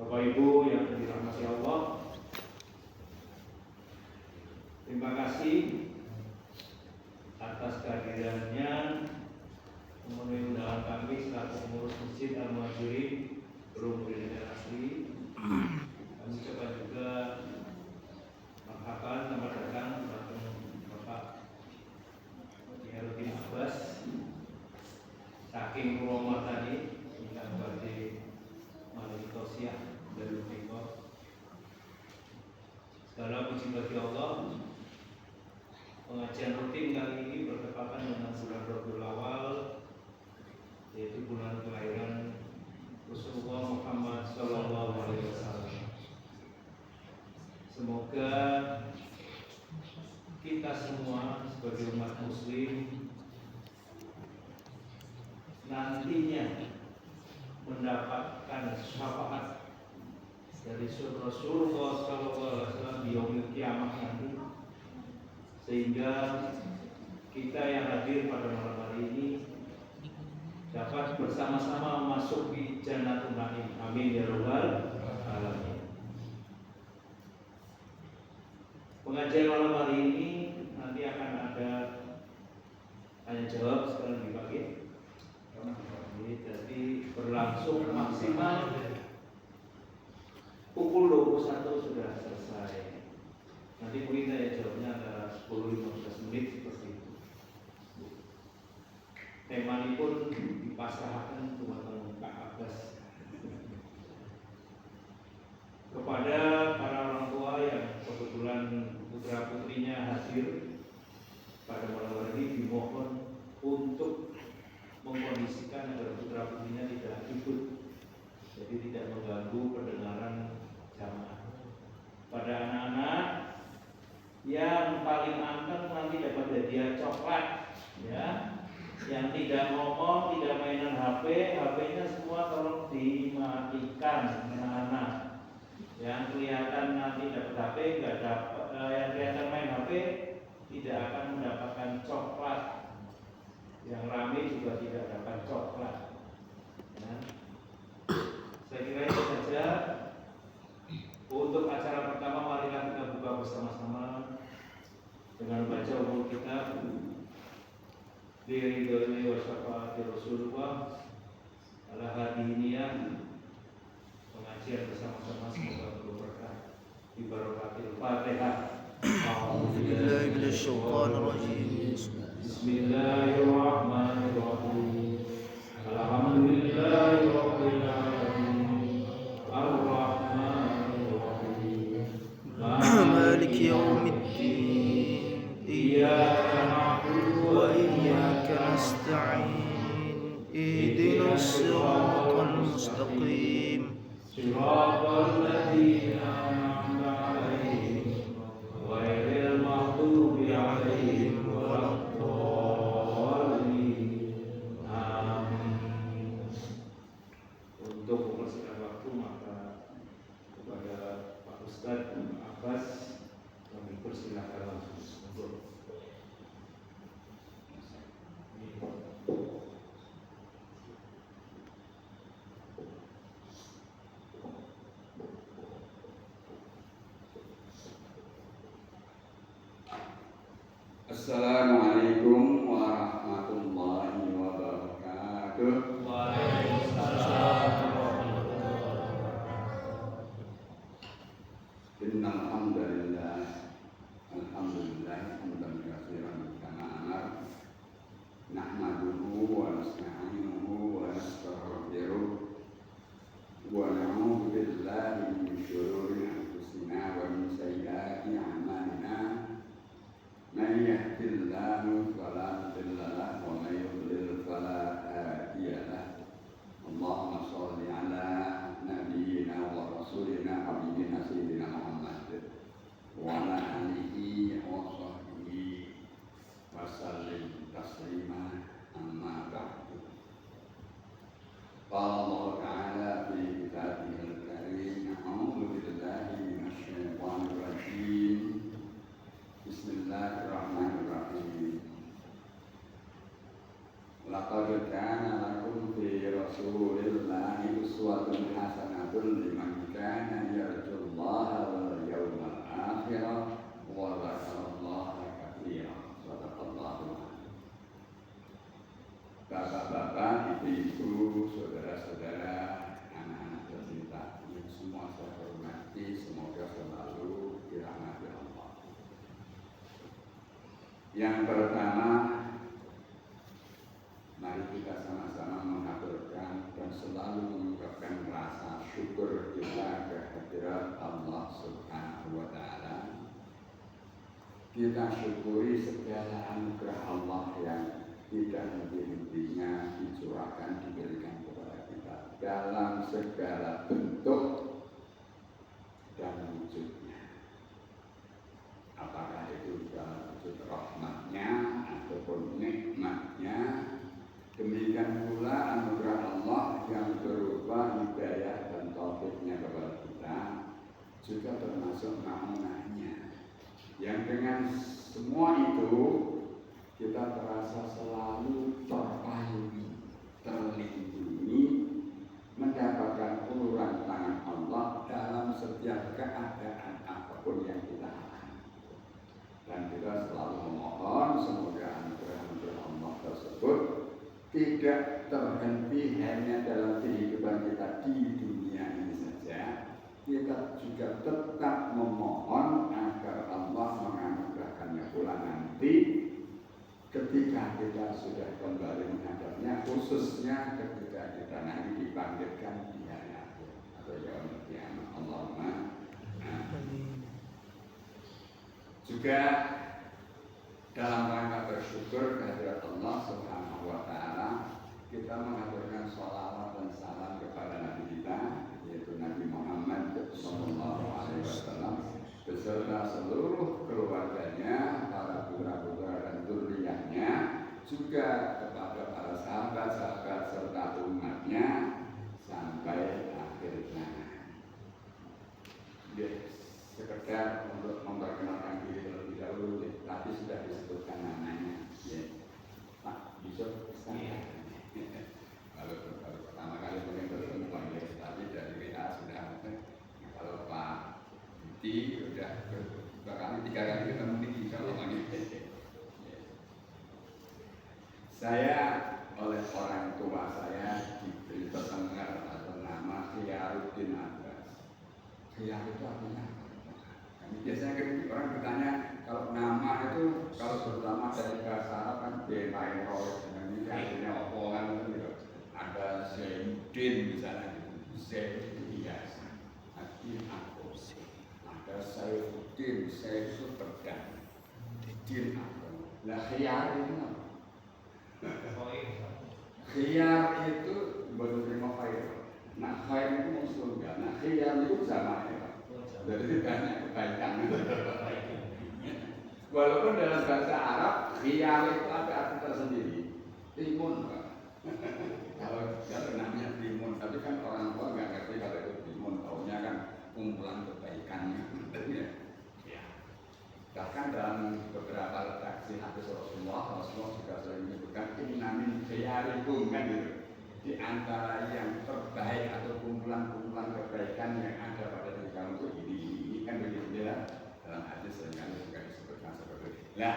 Bapak Ibu yang dirahmati Allah, terima kasih atas kehadirannya memenuhi undangan kami selaku pengurus Masjid Al-Muhajirin Berumur Asli. Kami coba juga marhaban, selamat datang Bapak Herudin Abbas saking Purwoma tadi, kita berarti Malik Tosiah dari Timur. Segala puji bagi Allah. Pengajian rutin kali ini bertepatan dengan bulan Rabiul Awal, yaitu bulan kelahiran Rasulullah Muhammad SAW. Semoga kita semua sebagai umat Muslim nantinya mendapatkan syafaat dari Rasulullah SAW di yaumil kiamah nanti, sehingga kita yang hadir pada malam hari ini dapat bersama-sama masuk di Jannatul Na'im. Amin ya rabbal alamin. Pengajian malam hari ini nanti akan ada tanya jawab sekarang dibagi. Jadi berlangsung maksimal pukul 21 sudah selesai. Nanti mungkin tanya jawabnya antara 10-15 menit seperti itu. Tema ini pun dipasrahkan cuma Pak Abbas kepada para orang tua yang kebetulan putra putrinya hadir pada malam hari ini, dimohon untuk mengkondisikan agar putra putrinya tidak ikut, jadi tidak mengganggu pendengaran jamaah. Pada anak-anak yang paling anteng nanti dapat hadiah coklat, ya. Yang tidak ngomong, tidak mainan HP, HP-nya semua tolong dimatikan, anak-anak. Yang kelihatan nanti dapat HP, nggak dapat, yang kelihatan main HP tidak akan mendapatkan coklat. Yang rame juga tidak dapat coklat. Ya. Saya kira itu saja. Untuk acara pertama, marilah kita buka bersama-sama dengan baca umul kitab Liridhoi wa syafaati Rasulullah ala hadiniyah. Pengajian bersama-sama semoga berberkah di barakatil Fatihah. A'udzubillahi minasyaitonir rajim. Bismillahirrahmanirrahim. Alhamdulillahirabbil alamin. Ar-Rahmanir Rahim. Maliki yaumiddin. Iyyaka na'budu wa iyyaka nasta'in. Ihdinas siratal mustaqim. Siratal ladzina an'amta 'alaihim ghairil maghdubi 'alaihim waladdallin. Amin. Untuk mempersingkat waktu, maka kepada Pak Ustadz Abbas kami persilakan langsung untuk Assalamualaikum warahmatullahi wabarakatuh. Waalaikumsalam warahmatullahi wabarakatuh. Innal hamdalillah, alhamdulillah hamdan katsiran kama amar. Nahmaduhu wa nasta'inuhu wa nastaghfiruh wa na'udzu billahi min shururi anfusina wa min sayyiati a'malina. Man yahdihillahu fala mudilla lahu wa man yudlil fala hadiya lahu. Allahumma shalli ala nabiyyina wa rasulina habibina sayyidina Muhammad Yang pertama, mari kita sama-sama mengaturkan dan selalu mengungkapkan rasa syukur kita kehadirat Allah Subhanahu wa Ta'ala. Kita syukuri segala anugerah Allah yang tidak henti-hentinya dicurahkan, diberikan kepada kita dalam segala bentuk dan wujudnya. Apakah itu dalam wujud rahmatnya ataupun nikmatnya. Demikian pula anugerah Allah yang berupa hidayah dan taufiknya kepada kita juga termasuk ma'unahnya, yang dengan semua itu kita terasa selalu terpayungi, terlindungi, mendapatkan uluran tangan Allah dalam setiap keadaan apapun yang kita alami. Dan kita selalu memohon semoga anugerah Allah tersebut tidak terhenti hanya dalam kehidupan kita di dunia ini saja. Kita juga tetap memohon agar Allah menganugerahkannya pula nanti ketika kita sudah kembali menghadapnya, khususnya ketika kita nanti dibangkitkan di hari akhir atau yaumul qiyamah. Allahumma amin. Juga dalam rangka bersyukur kehadirat Allah Subhanahu wa Ta'ala, kita mengaturkan sholawat dan salam kepada Nabi kita, yaitu Nabi Muhammad Sallallahu Alaihi Wasallam, beserta seluruh keluarganya, para putra-putra dan dzurriyyahnya, juga kepada para sahabat-sahabat serta umatnya sampai akhir zaman. Sekedar untuk memperkenalkan diri terlebih dahulu, tadi sudah disebutkan namanya, Pak Yusuf Iskandar. Kalau pertama kali mungkin bertemu panggil, tapi dari WA sudah. Kalau Pak Diti sudah tiga kali ketemu di insya Allah panggil. Saya oleh orang tua saya diberi terdengar atau nama Khiyaruddin Abbas. Khiyar itu artinya apa? Biasanya orang bertanya kalau nama itu kalau terutama dari bahasa Arab kan Bemairo, ini artinya apa kan gitu. Ada Zainuddin misalnya, Zaid biasa, Adin aku, ada Saifuddin, Saifu pedang, Din aku. Nah khiyar itu apa? Khiyar itu baru terima khair. Nah khair itu maksudnya, nah khiyar itu sama ya. Jadi banyak kebaikan. Walaupun dalam bahasa Arab khiyar itu ada arti tersendiri, timun. Kalau namanya timun, tapi kan orang tua nggak ngerti kalau itu timun, taunya kan kumpulan kebaikan. Bahkan dalam beberapa redaksi hadis Rasulullah juga sering menyebutkan innamin khiyarikum kan gitu. Di antara yang terbaik atau kumpulan-kumpulan kebaikan yang ada pada diri kamu itu ini kan begitu ya. Dalam hadis seringkali juga disebutkan seperti itu. Nah,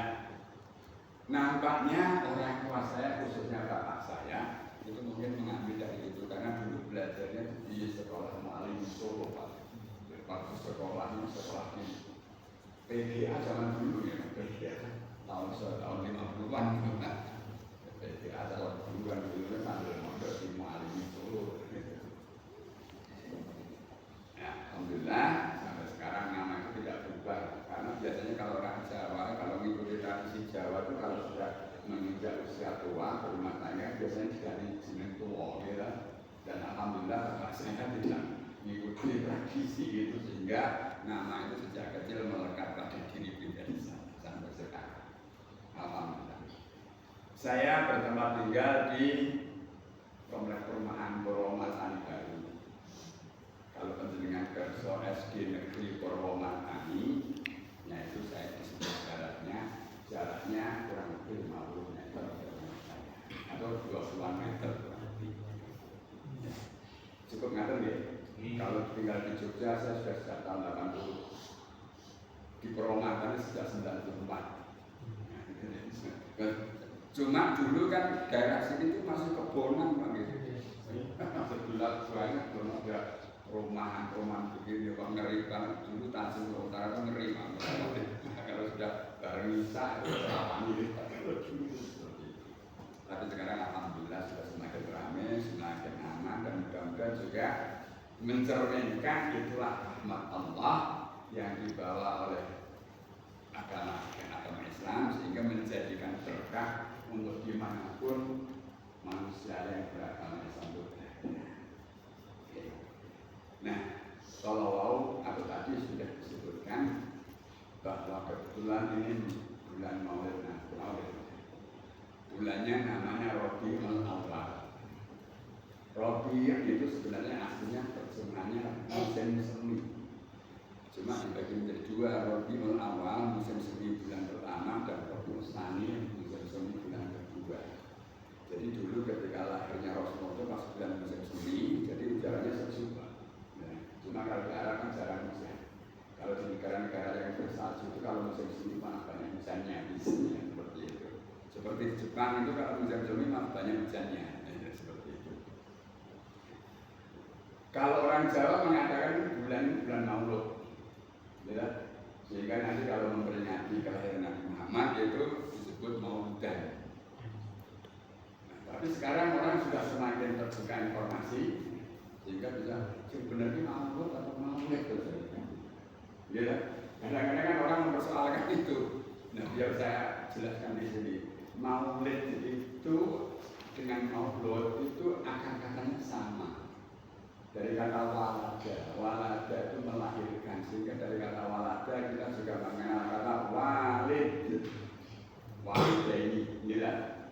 nampaknya orang tua saya khususnya bapak saya itu mungkin mengambil dari itu karena dulu belajarnya di sekolah Mu'alim Solo Pak. Waktu sekolahnya sekolah di PGA zaman dulu ya, PGA tahun 50-an PGA tahun 2000-an dulu kan sambil mondok di Mu'alim Solo. Ya, alhamdulillah sampai sekarang nama itu tidak berubah karena biasanya kalau orang Jawa kalau mengikuti tradisi Jawa itu kalau sudah menginjak usia tua berumah tangga biasanya diganti jeneng tua gitu. Dan alhamdulillah saya tidak mengikuti tradisi itu sehingga nama itu sejak kecil melekat pada diri pribadi sampai sekarang. Alhamdulillah. Saya bertempat tinggal di komplek perumahan Purwomatani Baru. Kalau penjenengan kerso SD Negeri Purwomatani, yaitu saya di sebelah jaraknya kurang lebih 50 meter atau 20 meter. Cukup ngaten ya. Kalau tinggal di Jogja saya sudah sejak tahun 80. Di Purwomatani sejak 94. Cuma dulu kan daerah sini itu masih kebonan Pak gitu. Sebelah banyak belum ada rumah begini kok ngeri banget. Dulu Tanjung Utara itu ngeri banget. Kalau sudah bareng Isa itu rawan ini. Tapi sekarang alhamdulillah sudah semakin ramai, semakin aman, dan mudah-mudahan juga mencerminkan itulah rahmat Allah yang dibawa oleh agama Islam, sehingga menjadikan berkah untuk dimanapun manusia yang beragama Islam itu. Nah, kalau atau tadi sudah disebutkan bahwa kebetulan ini bulan Maulid Nabi. Bulannya namanya Rabiul Awwal. Rabi' itu sebenarnya aslinya terjemahannya musim semi. Cuma dibagi menjadi dua, Rabiul Awal musim semi bulan pertama dan Rabiul Tsani musim semi bulan kedua. Jadi dulu ketika lahirnya Rasulullah itu pas bulan musim semi, jadi ujarannya sejuk. Cuma kalau di Arab kan jarang hujan. Kalau di negara-negara yang bersalju itu kalau musim semi malah banyak hujannya di sini seperti itu. Seperti di Jepang itu kalau musim semi malah banyak hujannya, seperti itu. Kalau orang Jawa mengatakan bulan Maulud, ya, sehingga nanti kalau memperingati kelahiran Nabi Muhammad itu disebut Maulidan. Nah, tapi sekarang orang sudah semakin terbuka informasi, sehingga bisa sebenarnya Maulud atau Maulid itu. Ya, kadang-kadang kan orang mempersoalkan itu. Nah, biar saya jelaskan di sini. Maulid itu dengan Maulud itu akar-katanya sama. Dari kata walada itu melahirkan, sehingga dari kata walada kita juga mengenal kata walid. Walidaini,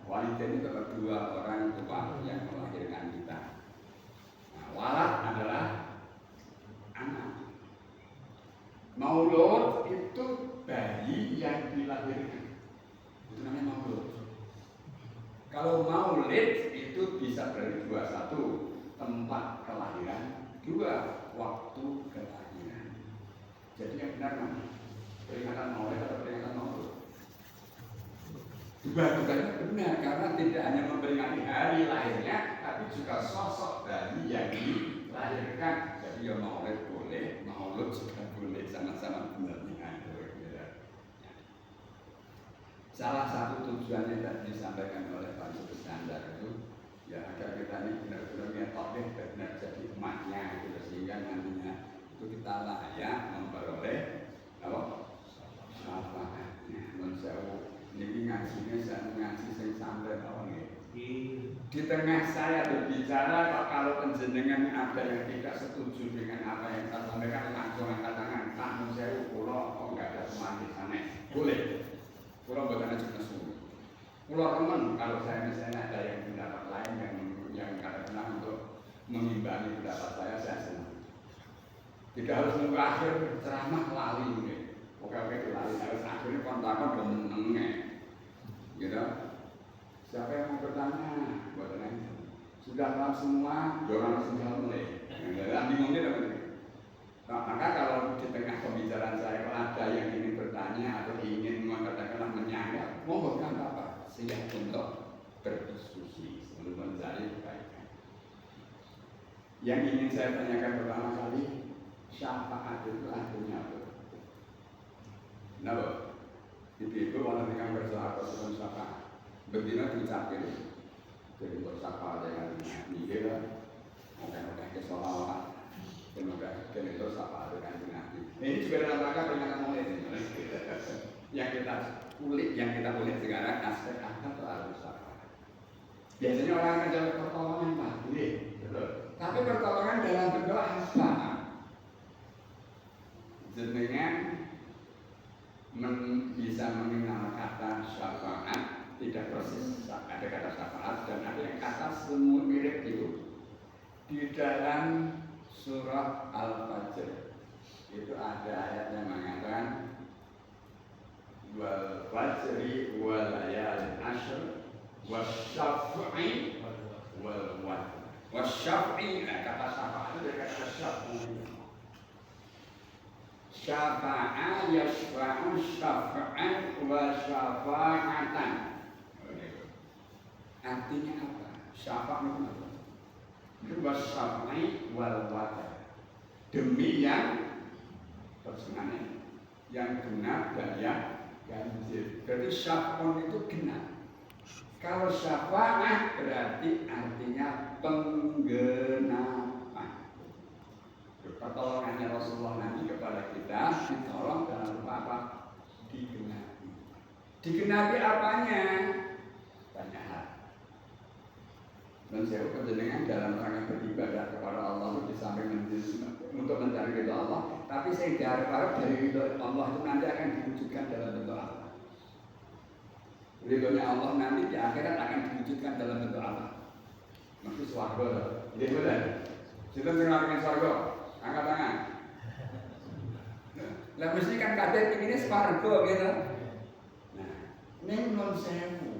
walidaini itu kedua orang tua yang melahirkan kita. Nah, walad adalah anak. Maulud itu bayi yang dilahirkan. Itu namanya maulud. Kalau maulid itu bisa dari dua, satu tempat kelahiran, dua waktu kelahiran. Jadi yang benar mana? Peringatan maulid atau peringatan maulud? Dua-duanya benar, karena tidak hanya memperingati hari lahirnya, tapi juga sosok bayi yang dilahirkan. Jadi ya maulid boleh, maulud juga boleh, sama-sama benar. Salah satu tujuannya tadi disampaikan oleh Pak Yusuf Iskandar itu, ya agar kita ini benar-benar ngetoknya benar jadi emaknya gitu, sehingga nantinya itu kita layak memperoleh apa? Syafaatnya. Menjauh ini ngajinya saya ngaji sing sampai tahun ini. Di tengah saya berbicara, kalau penjenengan ada yang tidak setuju dengan apa yang saya sampaikan, langsung angkat tangan. Kamu saya pulau kok nggak ada semangat sana, boleh. Pulau bukan aja kesulitan. Pulau teman, kalau saya misalnya ada yang pendapat lain yang katakanlah untuk mengimbangi pendapat saya senang. Tidak harus nunggu akhir ceramah lali ini. Oke itu lali, harus akhirnya kontakon dan menengah. Gitu. Siapa yang mau bertanya? Buat aja. Sudah paham semua, jangan langsung mulai. Bingungnya dapat. Nah, maka kalau di tengah pembicaraan saya kalau ada yang ingin bertanya atau ingin katakanlah menyanggah, mohon kan apa? Siap untuk berdiskusi sebelum mencari kebaikan. Yang ingin saya tanyakan pertama kali, syafaat itu artinya apa? Nah, ibu-ibu kalau dengan bersahabat dengan syafaat, betina diucapkan. Jadi bersyafaat dengan mikir, mungkin ke sholawat. Semoga kita itu sama dengan Nabi. Ini juga dalam rangka peringatan Maulid yang kita kulik sekarang aspek akad atau al-syafaat. Biasanya orang akan cari pertolongan Pak, betul. Tapi pertolongan dalam bentuk apa? Jenengan bisa mengenal kata syafaat, tidak persis ada kata syafaat dan ada yang kata semua mirip itu di dalam surah Al-Fajr itu ada ayat yang mengatakan wal fajri wal layalin ashr wasyaf'i wal watr. Wasyaf'i, kata syafaat itu dari kata syaf'i. Syafa'a yashfa'u syafa'an wa syafa'atan. Artinya apa? Syafa' itu apa? Itu wasyaf'i wal watr. demi yang tersenangan, yang genap dan yang ganjil. Jadi syaf'un itu genap. Kalau syafaat berarti artinya penggenapan. Pertolongannya Rasulullah nanti kepada kita ditolong dalam apa? Digenapi. Digenapi apanya? Banyak hal. Dan saya kejenengan dalam rangka beribadah kepada Allah di samping untuk mencari ridho Allah, tapi saya diharap dari ridho Allah itu nanti akan diwujudkan dalam bentuk apa? Ridhonya Allah nanti di akhirat akan diwujudkan dalam bentuk apa? Mesti swarga. Iya betul. Kita mengenalkan swarga. Angkat tangan. Lah mesti kan kadang ini swarga gitu. Nah, ning non sewu.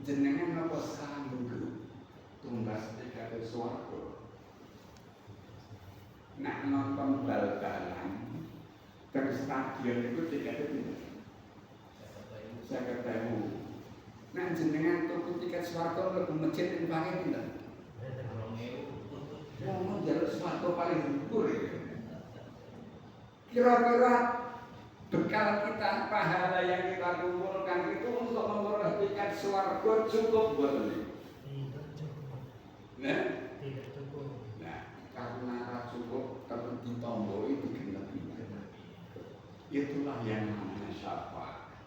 Jenengan napa sanggup tumbas tiga swarga. Nak nonton bal-balan terus stadion itu tiketnya pindah. Saya ketemu. Nah jenengan tuku tiket swarga mlebu masjid ing paling pinten? 2.000. Wong njaluk swarga paling dhuwur. Kira-kira bekal kita pahala yang kita kumpulkan itu untuk memperoleh tiket swarga cukup buat ini? Tidak cukup. Nah? Tidak cukup. Nah, karena cukup terus ditomboi digenepi. Itulah yang namanya syafaat.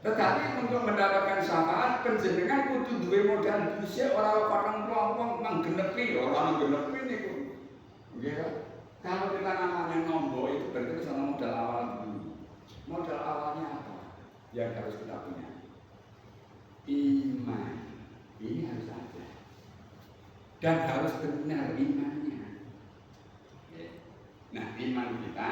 Tetapi untuk mendapatkan syafaat penjenengan kudu duwe modal dhisik ora patang plompong manggenepi ora manggenepi niku. Nggih kan? Kalau kita namanya nombok itu berarti sama modal awal dulu. Modal awalnya apa? Yang harus kita punya iman. Ini harus ada. Dan harus benar imannya. Nah, iman kita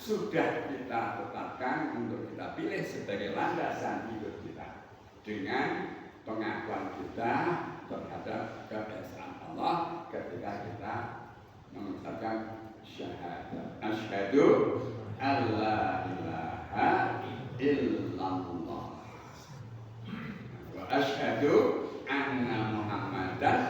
sudah kita tetapkan untuk kita pilih sebagai landasan hidup kita dengan pengakuan kita terhadap keesaan Allah ketika kita mengucapkan syahadat asyhadu alla ilaha illallah wa asyhadu anna muhammadan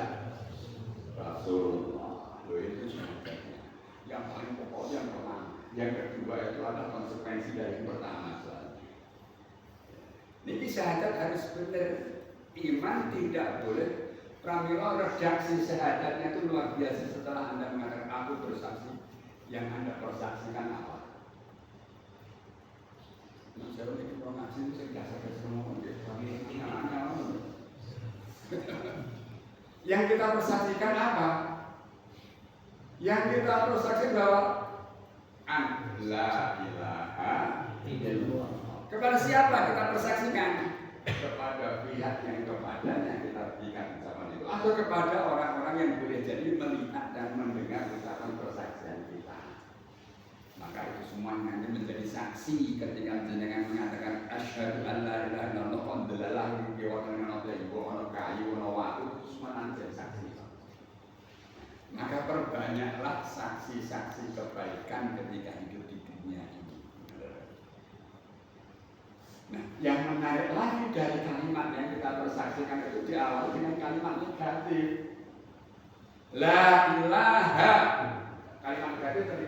rasulullah. Itu syahadatnya yang paling pokok yang pertama. Yang kedua itu adalah konsekuensi dari yang pertama saja. Ini syahadat harus benar. Iman tidak boleh. Pramila redaksi syahadatnya itu luar biasa. Setelah Anda mengatakan aku bersaksi, yang Anda persaksikan apa? Nah, saya ini informasi itu saya dasar-dasar ngomong yang kita persaksikan apa? Yang kita persaksikan bahwa la ilaha illallah. Kepada siapa kita persaksikan? Kepada pihak yang kepadanya kita berikan ucapan itu, atau kepada orang-orang yang boleh jadi melihat dan mendengar ucapan persaksian kita. Maka itu semuanya nanti menjadi saksi ketika jenengan mengatakan asyhadu an la ilaha illallah wa dalalah iki ana ibu ana kayu ana watu, semua nanti jadi saksi. Maka perbanyaklah saksi-saksi kebaikan ketika hidup di dunia ini. Nah, yang menarik lagi dari kalimat yang kita persaksikan itu diawali dengan kalimat negatif. La ilaha. Kalimat negatif tadi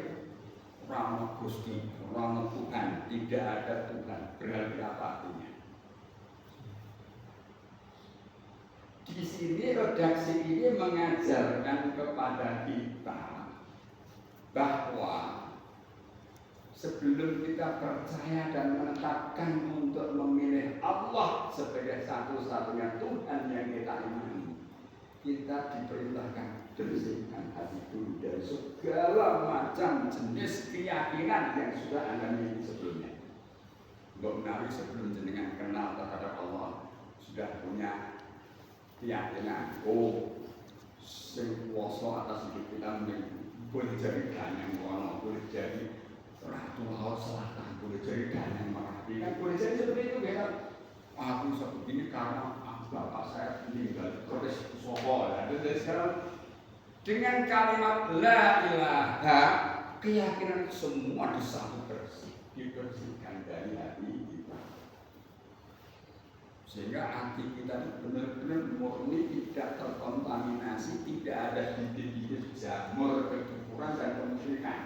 Rama Gusti, Rama Tuhan, tidak ada Tuhan. Berarti apa artinya? Di sini redaksi ini mengajarkan kepada kita bahwa sebelum kita percaya dan menetapkan untuk memilih Allah sebagai satu-satunya Tuhan yang kita imani, kita diperintahkan bersihkan hati dulu dari segala macam jenis keyakinan yang sudah Anda miliki sebelumnya. Mbok menawi sebelum jenengan kenal terhadap Allah sudah punya keyakinan, sing kuasa atas hidup kita boleh jadi ganyang kono, boleh jadi ratu laut selatan, boleh jadi ganyang merapi, kan boleh jadi seperti itu kan? Aku bisa begini karena bapak saya meninggal terus soho. Jadi sekarang dengan kalimat la ilaha, keyakinan semua disambut bersih, dibersihkan dari hati kita. Sehingga hati kita benar-benar murni, tidak terkontaminasi, tidak ada bibit-bibit jamur, kekufuran dan kemusyrikan.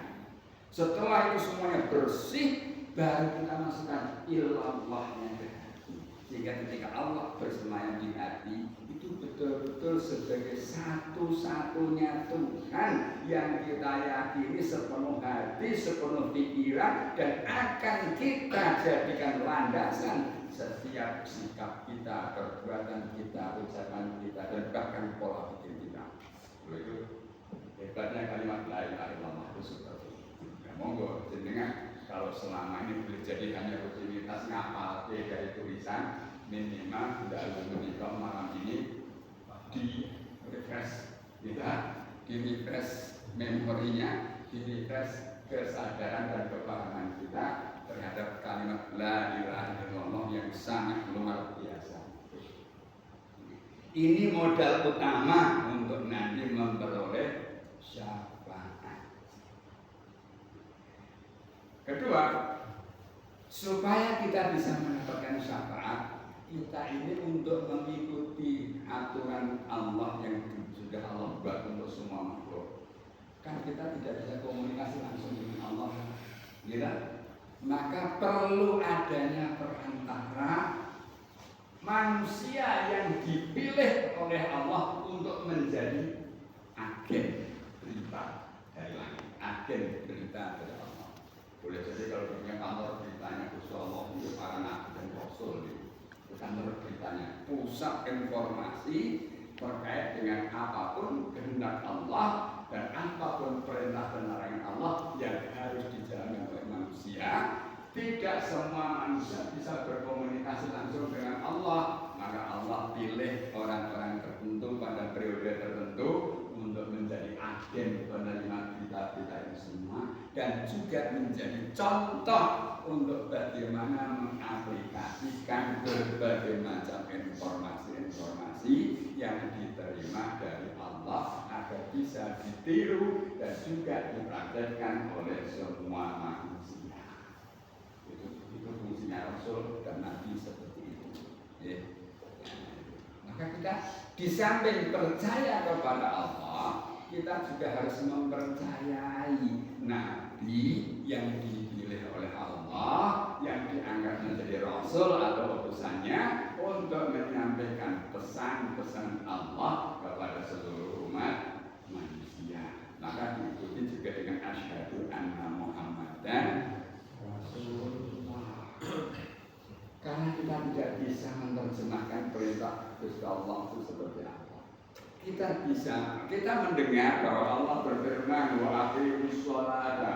Setelah itu semuanya bersih, baru kita masukkan ilallahnya ke hati. Sehingga ketika Allah bersemayam di hati, itu betul-betul sebagai satu-satunya Tuhan yang kita yakini sepenuh hati, sepenuh pikiran, dan akan kita jadikan landasan setiap sikap kita, perbuatan kita, ucapan kita, dan bahkan pola pikir kita. Itu hebatnya kalimat la ilaha illallah itu seperti itu. Ya, monggo jenengan kalau selama ini boleh jadi hanya rutinitas ngapal dari tulisan, minimal sudah menikah malam ini di refresh kita, di refresh memorinya, di refresh kesadaran dan kepahaman kita terhadap kalimat la ilaha illallah yang sangat luar biasa. Ini modal utama untuk nanti memperoleh syafaat. Kedua, supaya kita bisa mendapatkan syafaat, kita ini untuk mengikuti aturan Allah yang sudah Allah buat untuk semua makhluk. Kan kita tidak bisa komunikasi langsung dengan Allah, ya? Maka perlu adanya perantara manusia yang dipilih oleh Allah untuk menjadi agen berita dari langit, agen berita dari Allah. Boleh jadi kalau punya kantor beritanya Gusti Allah itu para nabi dan rasul itu kantor beritanya, pusat informasi terkait dengan apapun kehendak Allah dan apapun perintah dan larangan Allah yang harus dijalankan oleh manusia. Tidak semua manusia bisa berkomunikasi langsung dengan Allah, maka Allah pilih orang-orang tertentu pada periode tertentu untuk menjadi agen penerima berita-berita itu semua, dan juga menjadi contoh untuk bagaimana mengaplikasikan berbagai macam informasi-informasi yang diterima dari Allah agar bisa ditiru dan juga dipraktekkan oleh semua manusia. Itu fungsinya Rasul dan Nabi seperti itu. Ya. Maka kita di samping percaya kepada Allah, kita juga harus mempercayai Nabi yang dipilih oleh Allah, yang dianggap menjadi Rasul atau utusannya untuk menyampaikan pesan-pesan Allah kepada seluruh umat manusia. Maka diikuti juga dengan asyhadu anna Muhammadan Rasulullah. Karena kita tidak bisa menerjemahkan perintah Gusti Allah itu seperti apa. Kita mendengar bahwa Allah berfirman wa aqimus sholata,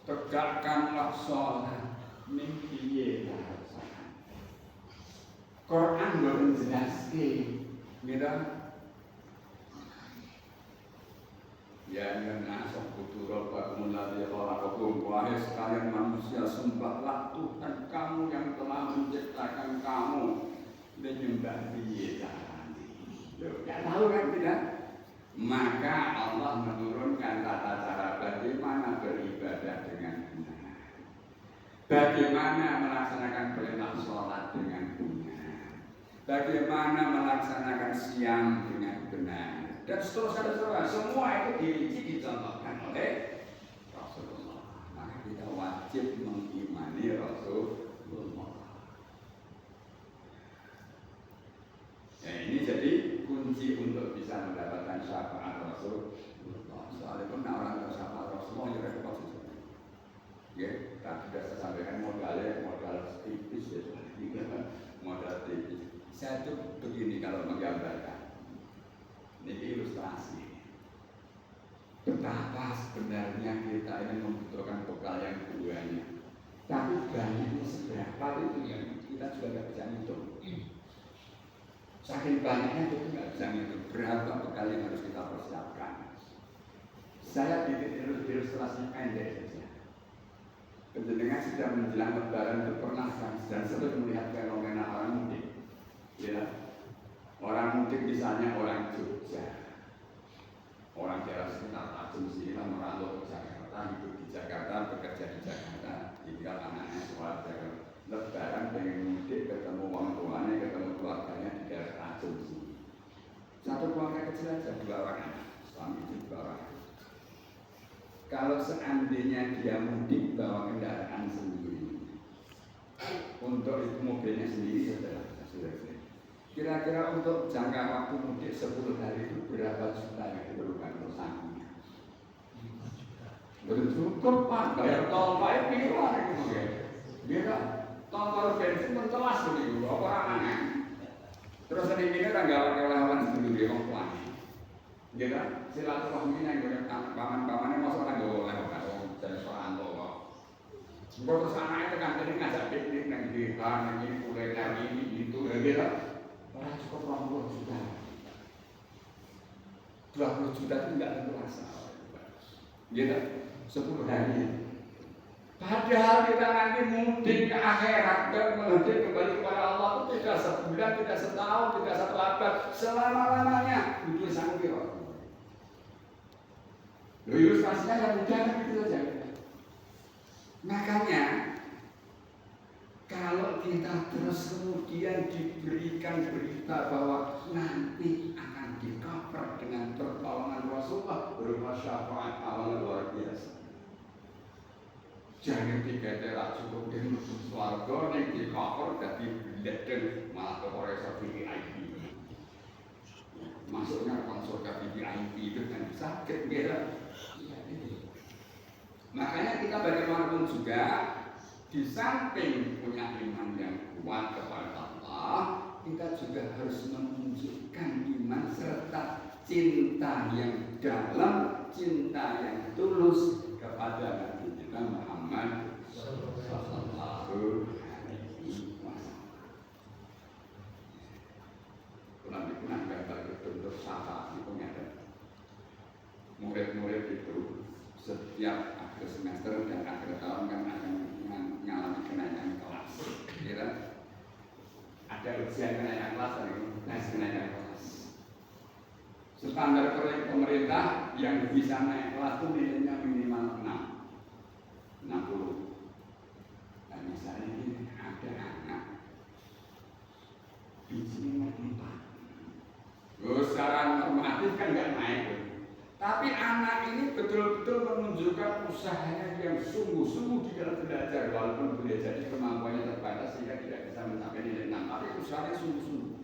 tegakkanlah sholat. Ning piye Quran belum menjelaskan, gitu. Ya nasab kuturul bakumulladzi khalaqakum, wahai sekalian manusia, sembahlah Tuhan kamu yang telah menciptakan kamu. Dan nyembah piye carane? Loh, enggak tahu kan tidak? Maka Allah menurunkan tata cara bagaimana beribadah dengan benar, bagaimana melaksanakan perintah sholat dengan benar, bagaimana melaksanakan siam dengan benar, dan seterusnya. Semua itu dirinci dicontohkan oleh Rasulullah. Maka kita wajib mengimani Rasulullah. Ya, ini jadi kunci untuk bisa mendapatkan syafaat Rasulullah. Soalnya pun orang bersyafaat Rasulullah ya repot sih. Ya, tadi sudah saya sampaikan modal tipis ya, modal tipis. Saya tuh begini kalau menggambarkan. Ini ilustrasi betapa sebenarnya kita ini membutuhkan bekal yang banyak, tapi banyaknya seberapa itu yang kita juga tidak bisa hitung. Saking banyaknya itu tidak bisa hitung berapa bekal yang harus kita persiapkan. Saya bikin ilustrasi pendek saja. Penjenengan sudah menjelang Lebaran itu pernah dan sering melihat fenomena orang mudik, ya. Orang mudik misalnya orang Jogja, orang daerah sekitar Aceh sini lah merantau ke Jakarta, hidup di Jakarta, bekerja di Jakarta, tinggal anaknya sekolah Jakarta. Lebaran pengen mudik, ketemu orang tuanya, ketemu keluarganya di daerah Aceh sini. Satu keluarga kecil aja, 2 orang anak. suami bawa. Kalau seandainya dia mudik bawa kendaraan sendiri, untuk itu mobilnya sendiri sudah. Kira-kira untuk jangka waktu mudik 10 hari itu berapa juta yang diperlukan perusahaannya? Belum cukup Pak, bayar tol Pak itu ya. Dia tol kalau bensin mencelas begitu, orang aneh. Terus ini tanggal relawan dulu dia orang tua. Dia kan silaturahmi yang punya paman-pamannya masuk tanggal oleh jadi seorang tua. Terus anaknya tekan tadi ngajak piknik nang di kan ini kuliner ini itu dia orang cukup 20 juta. 20 juta itu tidak terasa. Dia 10 hari. Padahal kita nanti mudik ke akhirat dan mudik kembali kepada Allah itu tidak sebulan, tidak setahun, tidak satu abad, selama-lamanya. Itu sangat kira. Ilustrasinya yang mudah gitu saja. Makanya kalau kita terus kemudian diberikan berita bahwa nanti akan di-cover dengan pertolongan Rasulullah berupa syafaat awal luar biasa. Jangan tiga terak cukup dengan swarga yang di-cover jadi bilet malah ke Korea VIP. Masuknya konsulta VIP itu kan sakit gitu. Makanya kita bagaimanapun juga di samping punya iman yang kuat kepada Allah, kita juga harus menunjukkan iman serta cinta yang dalam, cinta yang tulus kepada Nabi kita Muhammad Sallallahu Alaihi Wasallam. Kurang gambar bentuk syafaat itu ada. Murid-murid itu setiap akhir semester dan akhir tahun kan akan mengalami kenaikan kelas. Kira ada ujian kenaikan kelas dan kenaikan kelas. Standar pemerintah yang bisa naik kelas itu nilainya minimal 60. Nah misalnya ini ada anak bijinya 4. Secara normatif kan nggak naik. Tapi anak ini betul-betul menunjukkan usahanya yang sungguh-sungguh di dalam belajar, walaupun boleh jadi kemampuannya terbatas sehingga tidak bisa mencapai nilai 6, tapi usahanya sungguh-sungguh.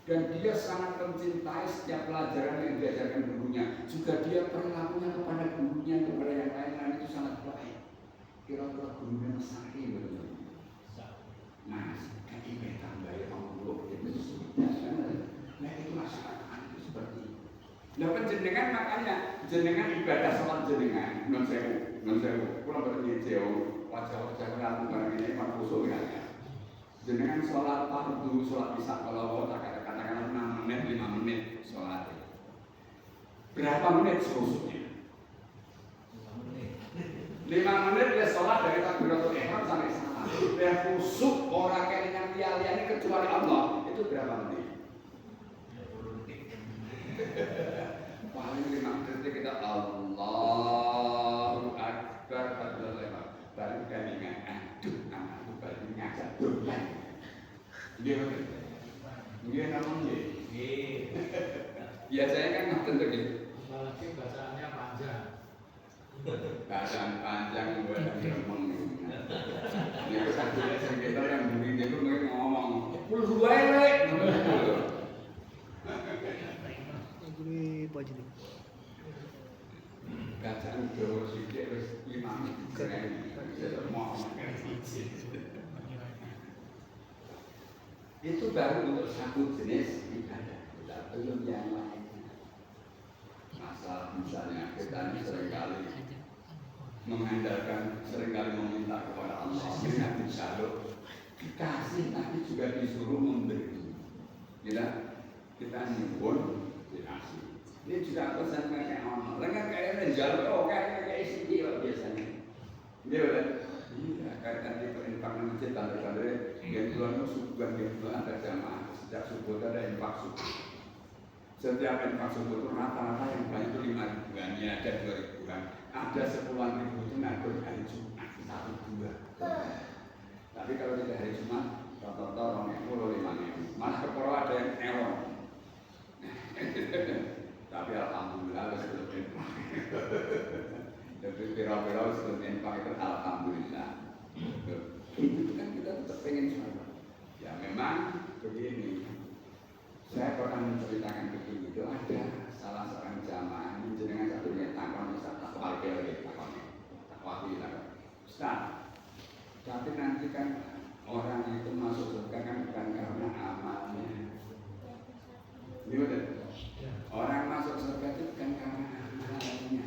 Dan dia sangat mencintai setiap pelajaran yang diajarkan gurunya. Juga dia perilakunya kepada gurunya, kepada yang lain-lain itu sangat baik. Kira-kira gurunya sakit betul. Mas, kita tambahin Allah itu nah itu masyarakat itu seperti itu. Nah penjenengan makanya jenengan ibadah sholat jenengan non sewu, kurang berarti jauh wajah-wajah kenal barang ini emang khusus ya. Jenengan sholat fardu, sholat isya kalau katakanlah 6 menit, 5 menit sholat. Berapa menit khususnya? 5 menit ya sholat dari takbiratul ihram sampai salam. Dan khusus orang yang lihat-lihat kecuali Allah itu berapa menit? Paling 5 detik kita Allahu Akbar baru kalimat aduh anakku baru ngajak dolan. Dia namanya biasanya kan ngoten to nggih. Apalagi bacaannya panjang. Bacaan panjang buat ngomong. Ini satu kita yang buri itu ngomong. Pul huwae. Bacaan dawa sithik wis imam itu baru untuk satu jenis ibadah, belum yang lain. Masa misalnya kita ini seringkali mengandalkan, seringkali meminta kepada Allah, dengan dijaluk, dikasih, tapi juga disuruh memberi. Kita nyuwun dikasih. Ini juga pesan kayak orang, lengan kayak jaluk, kayak isi dia biasanya. Dia betul. Iya, kayak tadi infak masjid tanda-tanda yang bulan subuh yang bulan ada jamaah sejak subuh ada infak subuh. Setiap infak subuh itu rata-rata yang banyak itu 5 ribuan, ya ada 2 ribuan, ada 10 ribu itu ngatur hari Jumat 1-2. Tapi kalau tidak hari Jumat, rata-rata orang itu 5.000. Malah kepala ada yang error. Tapi alhamdulillah sudah infak itu alhamdulillah. Itu kan kita tetap pengen surga. Ya memang begini. Saya pernah menceritakan begini, itu ada salah seorang jamaah ini jenengan satunya takon Ustaz takwa lagi takwa Ustaz. Tapi nanti kan orang itu masuk surga kan bukan karena amalnya. Gimana? Orang masuk surga itu bukan karena amalnya.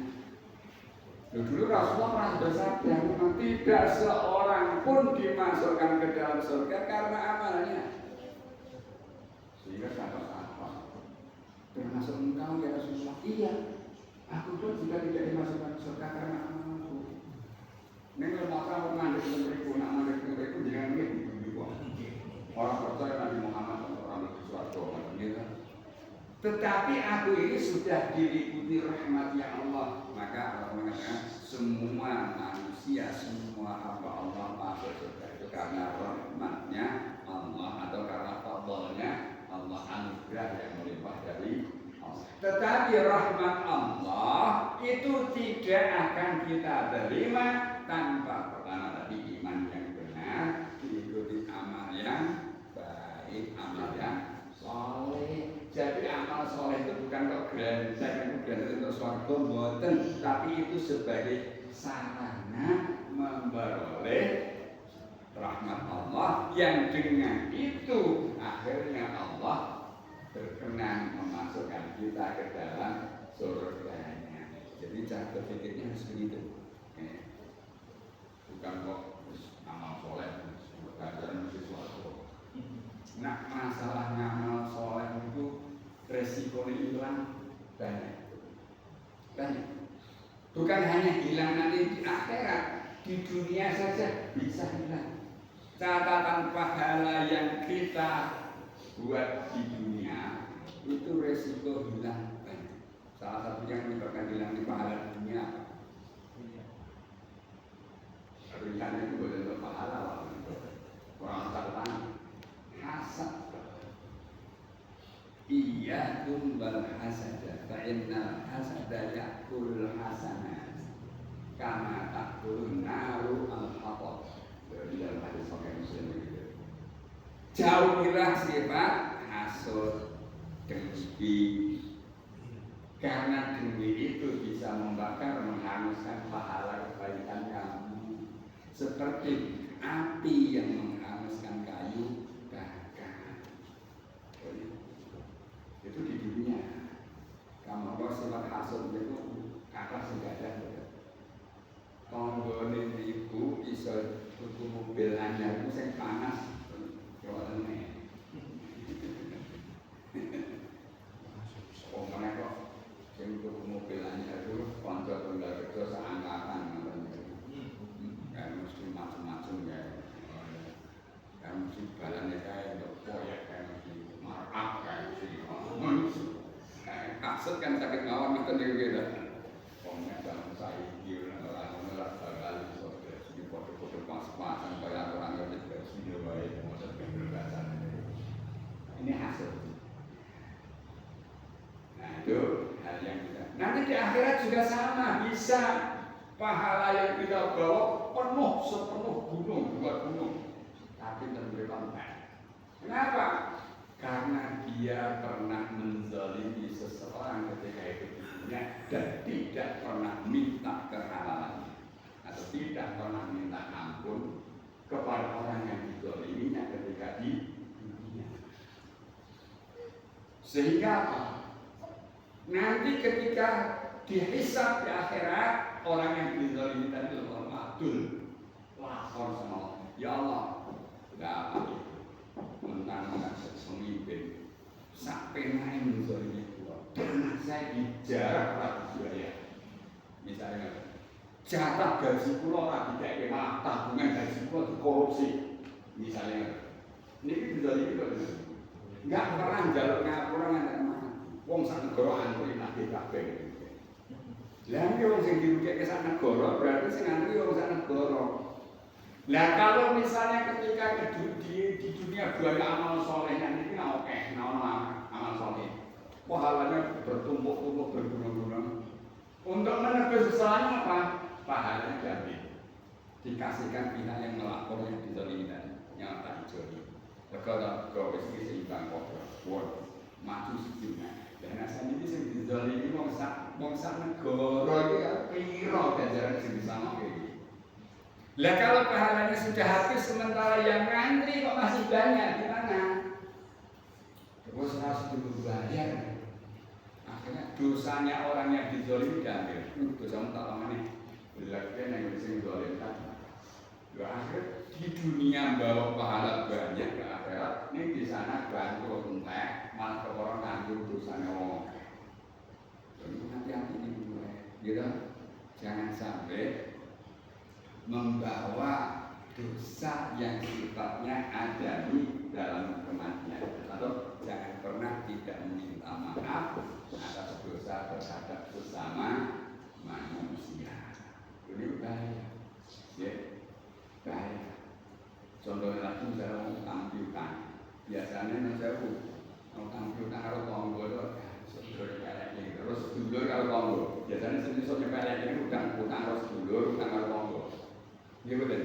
Dulu Rasulullah bersabda, tidak seorang pun dimasukkan ke dalam surga karena amalnya. Sehingga sahabat-sahabat termasuk engkau ya Rasulullah. Iya, aku pun juga tidak dimasukkan ke surga karena amalku. Ini kalau mau mandek mereka, nak mandek mereka jangan begitu. Orang percaya Nabi Muhammad orang lebih suatu macam ini. Tetapi aku ini sudah diliputi rahmat ya Allah. Maka Allah mengatakan semua manusia, semua hamba Allah masuk surga itu karena rahmatnya Allah atau karena fadlnya Allah, anugerah yang melimpah dari Allah. Tetapi rahmat Allah itu tidak akan kita terima tanpa pertama tadi iman yang benar, diikuti amal yang baik, amal yang soleh. Jadi amal soleh itu bukan kok saya itu untuk suatu boten, tapi itu sebagai sarana memperoleh rahmat Allah yang dengan itu akhirnya Allah berkenan memasukkan kita ke dalam surganya. Jadi cara berpikirnya harus begitu. Bukan kok amal soleh, belajar sesuatu. Nah masalah ngamal soleh itu resikonya hilang banyak. Bukan hanya hilang nanti di akhirat, di dunia saja bisa hilang. Catatan pahala yang kita buat di dunia itu resiko hilang banyak. Salah satunya yang menyebabkan hilang di pahala dunia. Rencana itu boleh pahala orang catatan hasad. Iya tumbal hasada, fa'inna hasada yakulul hasanat, karena takulun naru al-hatab. Dari dalam hadis Sahih Muslim itu. Jauhilah sifat hasud, dengki, karena dengki itu bisa membakar, menghanguskan pahala kebaikan kamu. Seperti api yang menghanguskan kayu bakar. Itu di dunia. Kamu kalau sifat hasud itu atas segadah. Tonggone ibu iso tuku mobil anyar itu sing panas. Jawabane. Oh mereka sing tuku mobil anyar itu kanca tunggal kerja seangkatan ngoten. Kan mesti macam-macam ya. Kan mesti balane kae proyek kae mesti markup kae mesti. Kasut kan sakit ngawang ngoten niku gitu. Wong nek dalam saiki ora kali di foto-foto pas-pasan kaya orang ngerti video wae maksud kebebasan. Ini hasil. Nah itu hal yang kita. Nanti di akhirat juga sama, bisa pahala yang kita bawa penuh sepenuh gunung, dua gunung, tapi terberikan baik. Kenapa? Karena dia pernah menzalimi seseorang ketika itu di dunia dan tidak pernah minta kehalalan atau tidak pernah minta ampun kepada orang yang dizaliminya ketika di dunia. Sehingga apa? Nanti ketika dihisab di akhirat, orang yang dizalimi tadi orang adul lapor sama Allah, ya Allah, enggak apa itu mentang-mentang pemimpin sampai naik menzalimi gua, pernah saya dijarah ratus biaya. Misalnya jatah gaji kula ora dikek malah tabungan gaji kula dikorupsi. Misalnya niki dizalimi kok enggak pernah njaluk ngapura ngantek mana. Wong sak negara antri nate kabeh. Lah iki wong sing dirugike sak negara berarti sing antri wong sak negara. Lah kalau misalnya ketika di dunia banyak amal soleh yang ini nggak oke, amal soleh, pahalanya bertumpuk-tumpuk berguna-guna. Untuk menebus kesalahannya apa? Pahalanya diambil. dikasihkan pihak yang melapor yang dizalimi tadi, yang tak dizalimi. Kalau wis seimbang kok, maju sedina. Dan asal ini sing dizalimi wong sak negara iki piro ganjaran sing disamoke iki. Lah kalau pahalanya sudah habis sementara yang ngantri kok masih banyak, gimana? Terus harus dulu bayar. Akhirnya dosanya orang yang dizalimi diambil. Dosamu tak lama nih. Dilakukan yang sing zalim tadi. Akhir di dunia bawa pahala banyak ke akhirat, ini di sana bantu entek, malah ke orang nganggur dosanya orang. Jadi hati-hati ini dulu, gitu. Jangan sampai membawa dosa yang sifatnya adami dalam kematian, atau jangan pernah tidak meminta maaf atas dosa terhadap sesama manusia. Ini bahaya, ya. Bahaya. Contohnya lagi misalnya utang piutang, biasanya saya utang piutang kalau tonggo itu sedulur pelek ini, terus sedulur kalau tonggo, biasanya sedulur pelek ini utang harus sedulur, utang kalau tonggo, gitu deh.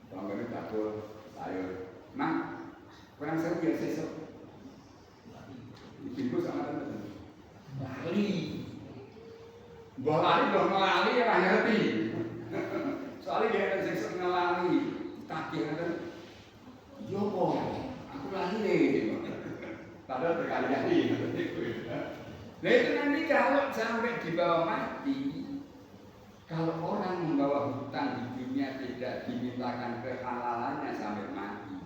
Tonggo ini dapur sayur, nah kurang saya biasa esok, ibu sama teman, lali, bawa lali dong ngelali ya ngerti. Soalnya dia ada seksok ngelali, takdir kan, yo kok, aku lali deh, padahal berkali-kali. Nah itu nanti kalau sampai dibawa mati, kalau orang membawa hutang di dunia tidak dimintakan kehalalannya sampai mati,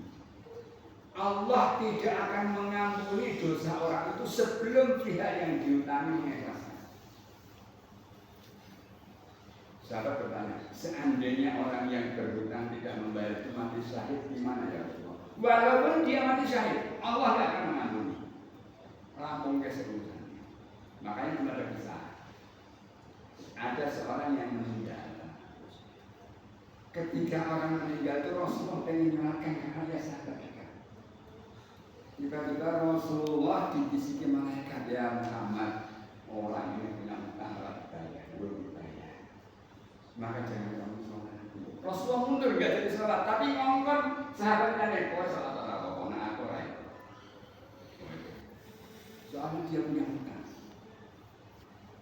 Allah tidak akan mengampuni dosa orang itu sebelum pihak yang diutangi mengikhlaskan. Sahabat bertanya, seandainya orang yang berhutang tidak membayar itu mati syahid, gimana ya Rasulullah? Walaupun dia mati syahid, Allah tidak akan mengampuni. Rampung ke seurusan. Makanya cuma ada kisah. Ada seorang yang meninggal. Ketika orang meninggal itu Rasulullah ingin menyelamatkan karena dia sahabat dekat. Tiba-tiba Rasulullah dibisiki malaikat, ya Muhammad, orang ini punya hutang bayar, belum bayar. Maka jangan kamu sholat. Rasulullah mundur gak jadi sholat, tapi ngomong sahabatnya nih, kau sholat apa? Nah aku lain. Soalnya dia punya hutang.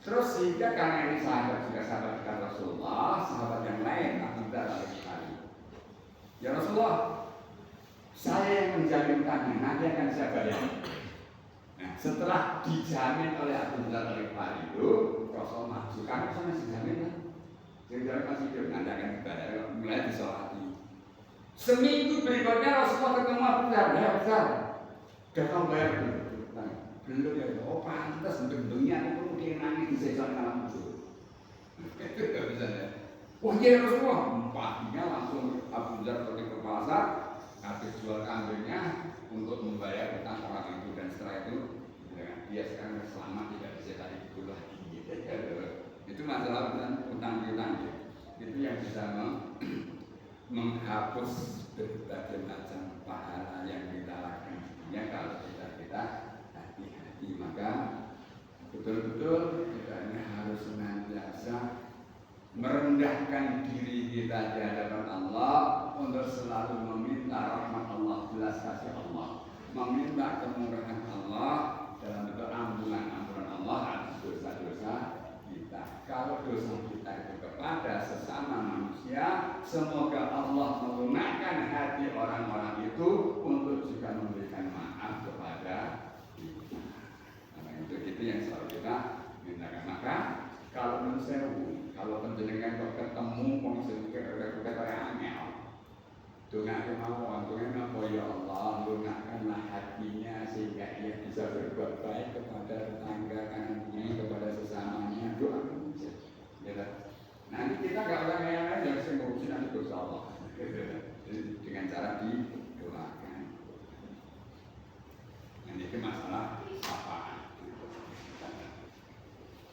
Terus sehingga karena ini sahabat juga sahabat dekat Rasulullah, sahabat yang lain Abu Dzar Al-Ghifari. Ya Rasulullah, saya yang menjamin hutangnya, nanti akan saya bayar. Nah, setelah dijamin oleh Abu Dzar Al-Ghifari itu, Rasulullah maju. Karena saya masih jamin kan? Jadi masih hidup, nanti akan dibayar, mulai disolati. Seminggu berikutnya Rasulullah ketemu Abu Dzar, ya Abu Dzar, udah kamu bayar belum? Belum ya, oh pantas bentuknya aku perlu dia nangis di sesuatu malam itu. Itu gak bisa ya. Oh iya Rasulullah, paginya langsung Abu Dzar pergi ke pasar, habis jual kambingnya untuk membayar utang orang itu, dan setelah itu dia sekarang selamat, tidak bisa tadi itu lagi. Itu masalah utang piutang, itu yang bisa menghapus berbagai macam pahala yang kita lakukan di dunia kalau kita hati-hati. Maka betul-betul kita ini harus senantiasa merendahkan diri kita di hadapan Allah untuk selalu meminta rahmat Allah, belas kasih Allah, meminta kemurahan Allah dalam bentuk ampunan Allah atas dosa-dosa kita. Kalau dosa kita itu kepada sesama manusia, semoga Allah menggunakan hati orang-orang itu untuk juga memberikan maaf kepada kita. Nah, itu yang selalu kita mintakan. Maka kalau manusia, kalau penjenengan kok ketemu konsep kayak angel, dengan kemauan, dengan apa ya Allah, gunakanlah hatinya sehingga ia bisa berbuat baik kepada tetangga kanannya, kepada sesamanya. Doakan saja. Ya, nanti kita nggak orang yang lain yang bisa ngurusin nanti dosa Allah. Dengan cara didoakan. Nah, ini masalah sapaan.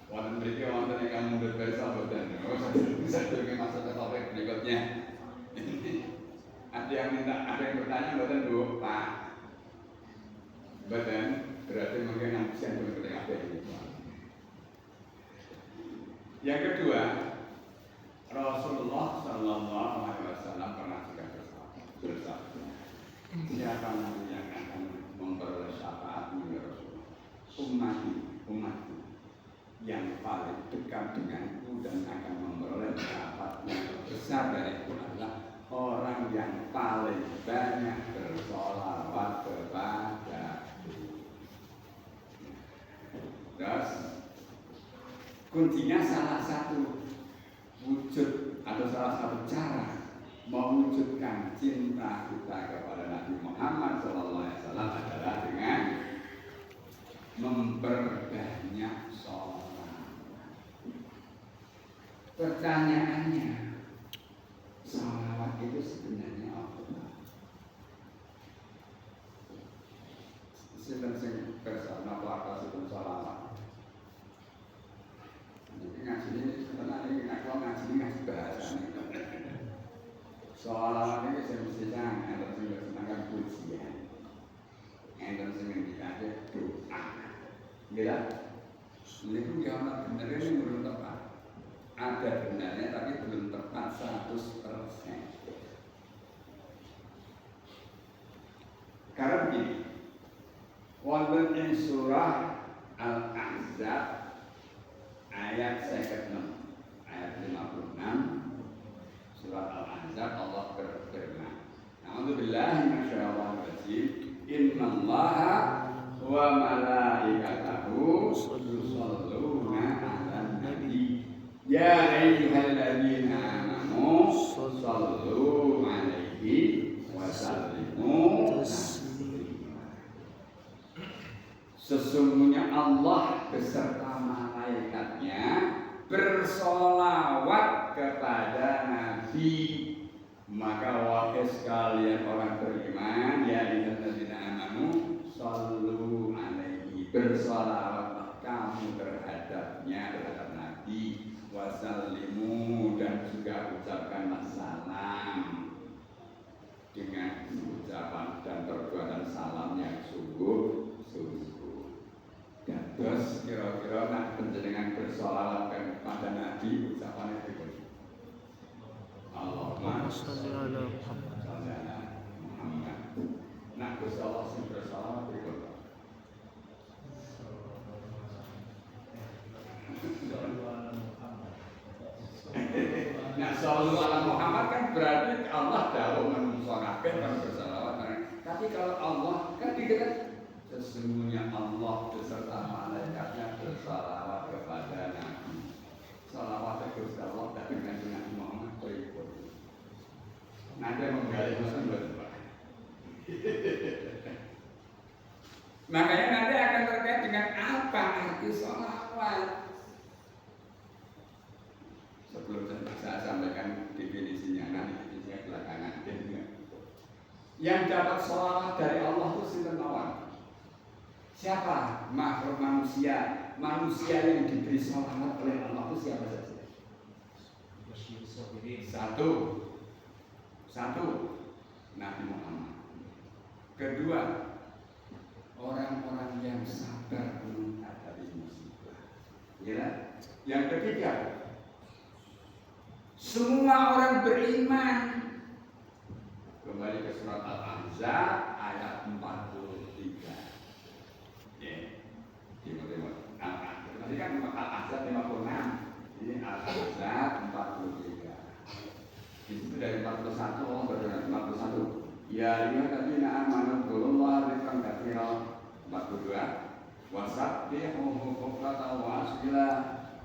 Walaupun berarti wonten yang kamu berdosa boten. Bisa juga masuk ke topik berikutnya. Ada yang bertanya boten Bu, Pak. Boten, berarti mungkin yang bisa berikutnya apa ini. Yang kedua, Rasulullah Sallallahu Siapa nanti yang akan memperoleh syafaatmu ya Rasulullah? Umatku yang paling dekat denganku dan akan memperoleh syafaat yang besar dariku adalah orang yang paling banyak bersolawat kepadaku. Terus kuncinya salah satu wujud atau salah satu cara mewujudkan cinta kita kepada Nabi Muhammad SAW adalah dengan memperbanyak sholawat. Pertanyaannya, sholawat itu sebenarnya apa? Sinten sing bersama pelakon sinten sholawat. Jadi ngaji ini sebenarnya ngaji bahasa ini. Sholawat ini semestinya enten sing bersenangan pujian, enten sing ngendikake doa. Gila, ini kiamat bener ini belum tepat. Ada benarnya tapi belum tepat 100%. Karena begini, wonten ing surah Al-Ahzab ayat 56, ayat 56 surah Al-Ahzab Allah berfirman, A'udzubillahi minasyaitonir rajim, innallaha wa malaikatahu yusholluna 'alan nabi ya ayyuhalladzina amanu shollu 'alaihi wa sallimu taslima. Sesungguhnya Allah beserta malaikatnya bersolawat kepada Nabi. Maka wahai sekalian orang beriman, ya ayyuhalladzina amanu shollu alaihi, bersolawatlah kamu terhadapnya, terhadap Nabi, wasallimu, dan juga ucapkanlah salam dengan ucapan dan perbuatan salam yang sungguh-sungguh. Dan terus kira-kira nak penjenengan bersolawat kepada Nabi, ucapannya berikut. Allahumma sholli ala Muhammad. Nak bersolawat sing bersolawat berikut. Nah, sholli ala Muhammad kan berarti Allah dawuh mensolawatkan dan bersolawat. Tapi kalau Allah kan dikatakan sesungguhnya Allah beserta malaikatnya bersalawat kepada Nabi. Salawat Gusti Allah dengan Nabi Muhammad berikut. Nanti menggali masalah. Makanya nanti akan terkait dengan apa arti salawat. Sebelum saya sampaikan definisinya, nanti definisinya belakangan. Yang dapat salawat dari Allah itu sinten mawon? Siapa makhluk manusia yang diberi salawat oleh Allah itu siapa saja? Satu Nabi Muhammad. Kedua, orang-orang yang sabar menghadapi musibah. Ya. Yang ketiga, semua orang beriman. Kembali ke surat Al-Ahzab ayat 43. Tadi kan Al-Ahzab 56, ini Al-Ahzab 43. Di situ dari 41 Allah berdoa 41. Ya ayyuhalladzina amanu dzkurullaha dzikran katsiran 42. Wasabbihuhu bukratan wa asila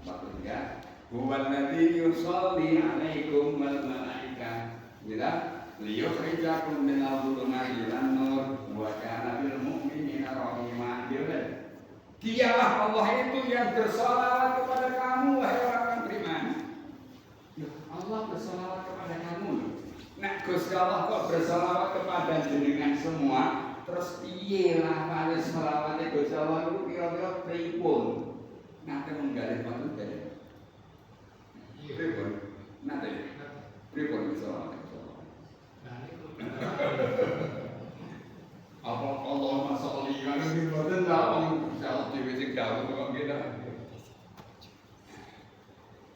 43. Huwallazi yusolli 'alaikum wal malaikah. Liyukhrijakum minal dhulumati ilan nur wa kana bil mu'minina rahima. Dialah Allah itu yang bersalawat kepada kamu, wahai orang beriman. Ya, Allah bersalawat kepada kamu. Nah, Gusti Allah kok bersalawat kepada jenengan semua, terus piye lafale selawate Gusti Allah itu kira-kira pripun? Nanti menggali waktu dari. Pripun? Nanti. Pripun selawate Gusti Allah? Apa Allah masoli kan iki boten tawang insyaallah dhewe sing dawuh kok ngene.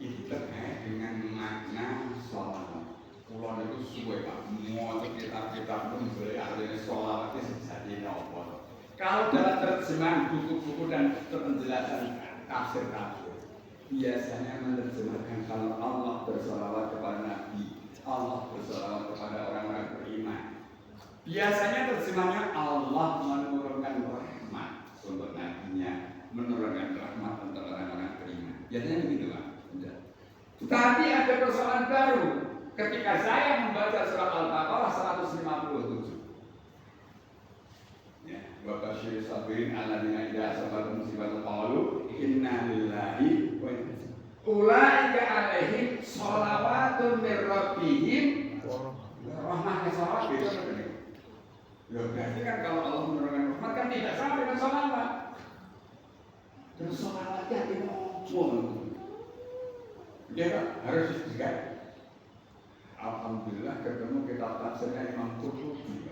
Itu terkait dengan makna sholawat. Kula niku suwe Pak mau kitab-kitab pun boleh artinya sholawat itu jadi apa. Kalau dalam terjemahan buku-buku dan penjelasan tafsir-tafsir biasanya menerjemahkan kalau Allah bersolawat kepada Nabi, Allah bersolawat kepada orang-orang beriman. Biasanya terjemahnya Allah menurunkan rahmat untuk nabinya, menurunkan rahmat untuk orang-orang beriman. Biasanya begitu Pak. Tapi ada persoalan baru ketika saya membaca surat Al-Baqarah 157. Ya, wa basyir sabirin alladzina idza asabatum musibatun qalu inna lillahi wa inna ilaihi ulaika alaihim shalawatun mir rabbihim rahmah salawat itu. Ya berarti kan kalau Allah menurunkan rahmat kan tidak sama dengan salawat. Terus salawatnya tidak ngomong. Dia harus juga. Alhamdulillah ketemu kitab tafsirnya Imam Qurtubi.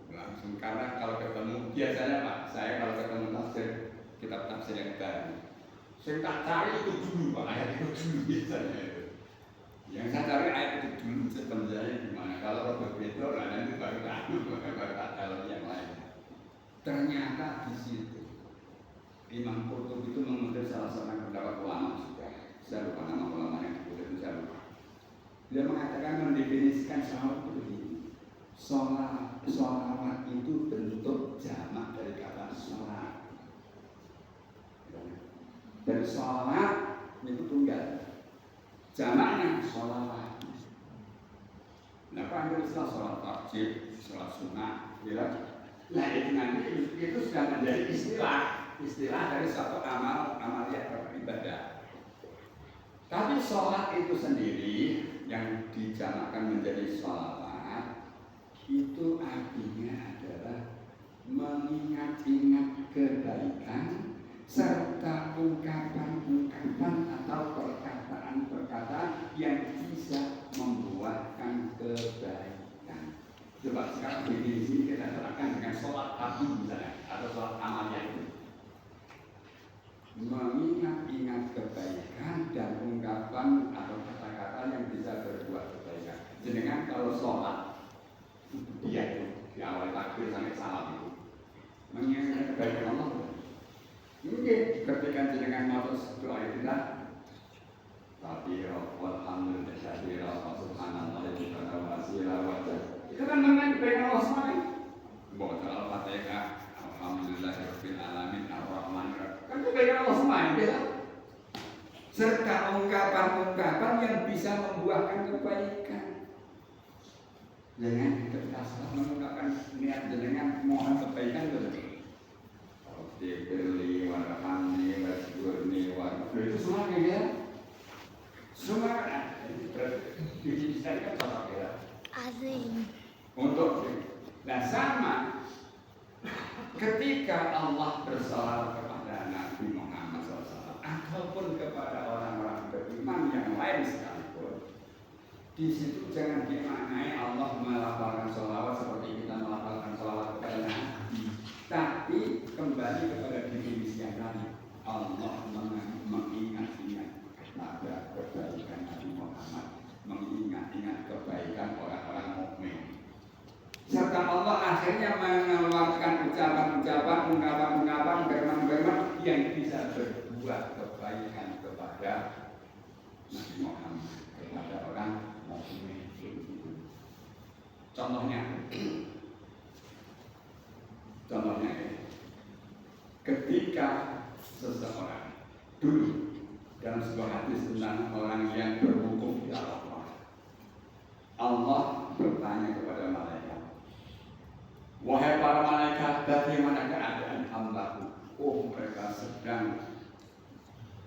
Langsung karena kalau ketemu biasanya Pak, saya kalau ketemu tafsir kitab tafsir yang baru, saya tak cari itu dulu Pak, ayat itu dulu biasanya itu. Yang saya cari ayat itu dulu sebenarnya gimana. Kalau berbeda lah nanti baru ada yang lain. Ternyata di situ Imam Qurtubi itu mengutip salah seorang pendapat ulama juga. Saya lupa nama ulama yang dikutip itu saya lupa. Dia mengatakan mendefinisikan sholawat itu begini. Sholawat itu bentuk jamak dari kata sholat. Dan sholawat itu tunggal. Jamaknya sholawat. Nah, kalau istilah sholat wajib, sholat sunnah, ya. Nah itu nanti itu sudah menjadi istilah dari suatu amaliyah ibadah. Tapi sholat itu sendiri yang dijamakkan menjadi sholawat itu artinya adalah mengingat-ingat kebaikan serta ungkapan-ungkapan atau perkataan-perkataan yang bisa membuahkan kebaikan. Coba sekarang di sini kita terangkan dengan sholat tabi misalnya atau sholat amaliyah itu. Mengingat-ingat kebaikan dan ungkapan atau kata-kata yang bisa berbuat kebaikan. Jenengan kalau sholat dia itu di awal takbir sampai salam itu mengingat kebaikan Allah. Mungkin ketika jenengan mau doa itu kan tapi alhamdulillah syahira wa subhanallah wa wasila wa itu kan mengenai kebaikan Allah semua kan. Baca Al-Fatihah alhamdulillahirabbil alamin arrahmanir rahim. Kan kebaikan Allah semua ya. Serta ungkapan-ungkapan yang bisa membuahkan kebaikan. Jangan ketika salah mengungkapkan niat jenengan mohon kebaikan itu. Dibeli warhamni wasburni warhamni itu semua ya. Semua dijelaskan sama ya. Azim. Untuk nah sama ketika Allah bersalawat kepada Nabi Muhammad SAW ataupun kepada orang-orang beriman yang lain sekalipun, di situ jangan dimaknai Allah melafalkan sholawat seperti kita melafalkan sholawat kepada Nabi, tapi kembali kepada definisi yang tadi. Allah mengingat-ingat kepada kebaikan Nabi Muhammad, mengingat-ingat kebaikan orang-orang mukmin. Serta Allah akhirnya mengeluarkan ucapan-ucapan, ungkapan-ungkapan, firman-firman yang bisa berbuat kebaikan kepada Nabi Muhammad, kepada orang mukmin. Contohnya ketika seseorang dulu dalam sebuah hadis tentang orang yang berwukuf di Arafah, Allah bertanya kepada malaikat, wahai para malaikat, bagaimana keadaan hambaku? Oh, mereka sedang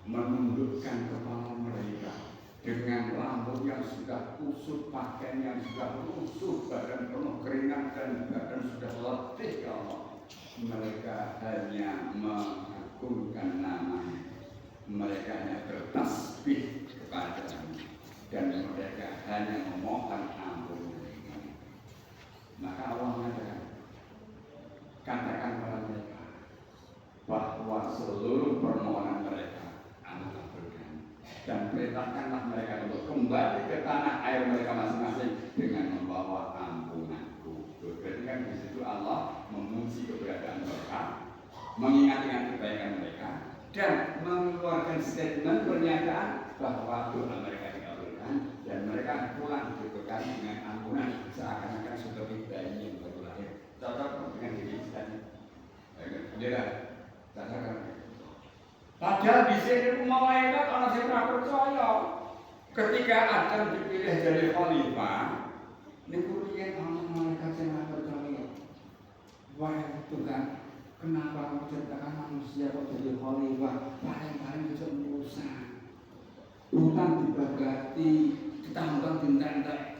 menundukkan kepala mereka dengan rambut yang sudah kusut, pakaian yang sudah lusuh, badan penuh keringat dan badan sudah letih. Ya Allah, mereka hanya mengagungkan nama-Nya, mereka hanya bertasbih kepada-Nya, dan mereka hanya memohon ampun. Maka Allah mengatakan, katakan kepada mereka bahwa seluruh permohonan mereka Allah kabulkan, dan perintahkanlah mereka untuk kembali ke tanah air mereka masing-masing dengan membawa ampunanku. Berarti kan di situ Allah memuji keberadaan mereka, mengingat-ingat kebaikan mereka, dan mengeluarkan statement pernyataan bahwa doa mereka dikabulkan dan mereka pulang dibekali dengan ampunan seakan-akan seperti bayi yang baru lahir. Cocok dengan diri kita. Lihat, padahal di sini malaikat orang yang tidak percaya. Ketika Adam dipilih jadi khalifah, ini kurian orang malaikat yang tidak percaya. Wah Tuhan, kenapa menciptakan manusia kok jadi khalifah? Paling-paling bisa merusak. Hutan dibagati, ditambang dintek-entek,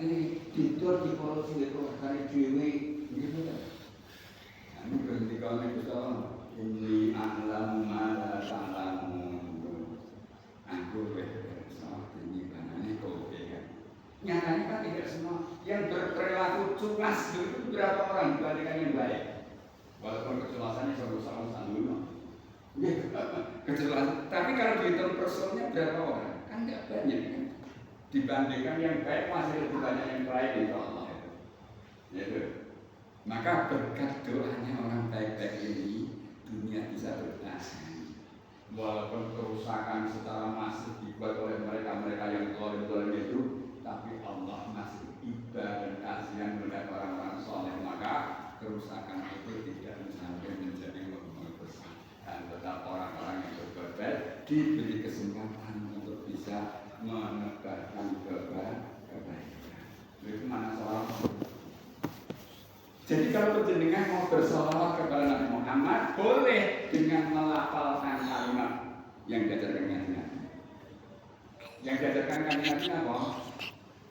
tidur di korupsi di kali dewi, gitu kan? Ini berhenti kalau itu soal ini alam mana ta'lamun. Aku bersama ini banane kowe kan. Nyatanya kan tidak semua yang berperilaku culas itu berapa orang dibandingkan yang baik. Walaupun kecelasannya sama-sama dulu. Kecelasan. Tapi kalau dihitung personnya berapa orang? Kan enggak banyak kan. Dibandingkan yang baik masih lebih banyak yang baik insyaallah. Gitu. Maka berkat doanya orang baik-baik ini dunia bisa bertahan. Walaupun kerusakan secara masif dibuat oleh mereka-mereka yang zalim-zalim itu, tapi Allah masih iba dan kasihan melihat orang-orang soleh. Maka kerusakan itu tidak sampai menjadi membuat besar. Dan tetap orang-orang yang berbuat baik diberi kesempatan untuk bisa menegakkan kebaikan. Itu mana soal? Jadi kalau penjenengan mau bersolawat kepada Nabi Muhammad, boleh dengan melafalkan kalimat yang diajarkan Nabi. Yang diajarkan Nabi apa?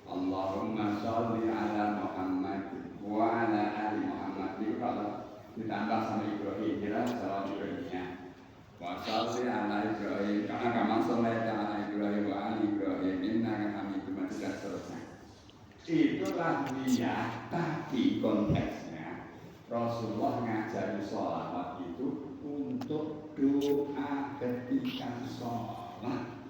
Allahumma sholli ala Muhammad wa ala ali Muhammad. Itu kalau ditambah sama Ibrahim, kira salawat Ibrahimnya. Wa sholli ala Ibrahim, karena kamu shollaita ala Ibrahim wa ali Ibrahim, innaka hamidum majid dan seterusnya. Itulah dia, tapi konteks. Rasulullah ngajari sholawat itu untuk doa ketika sholat.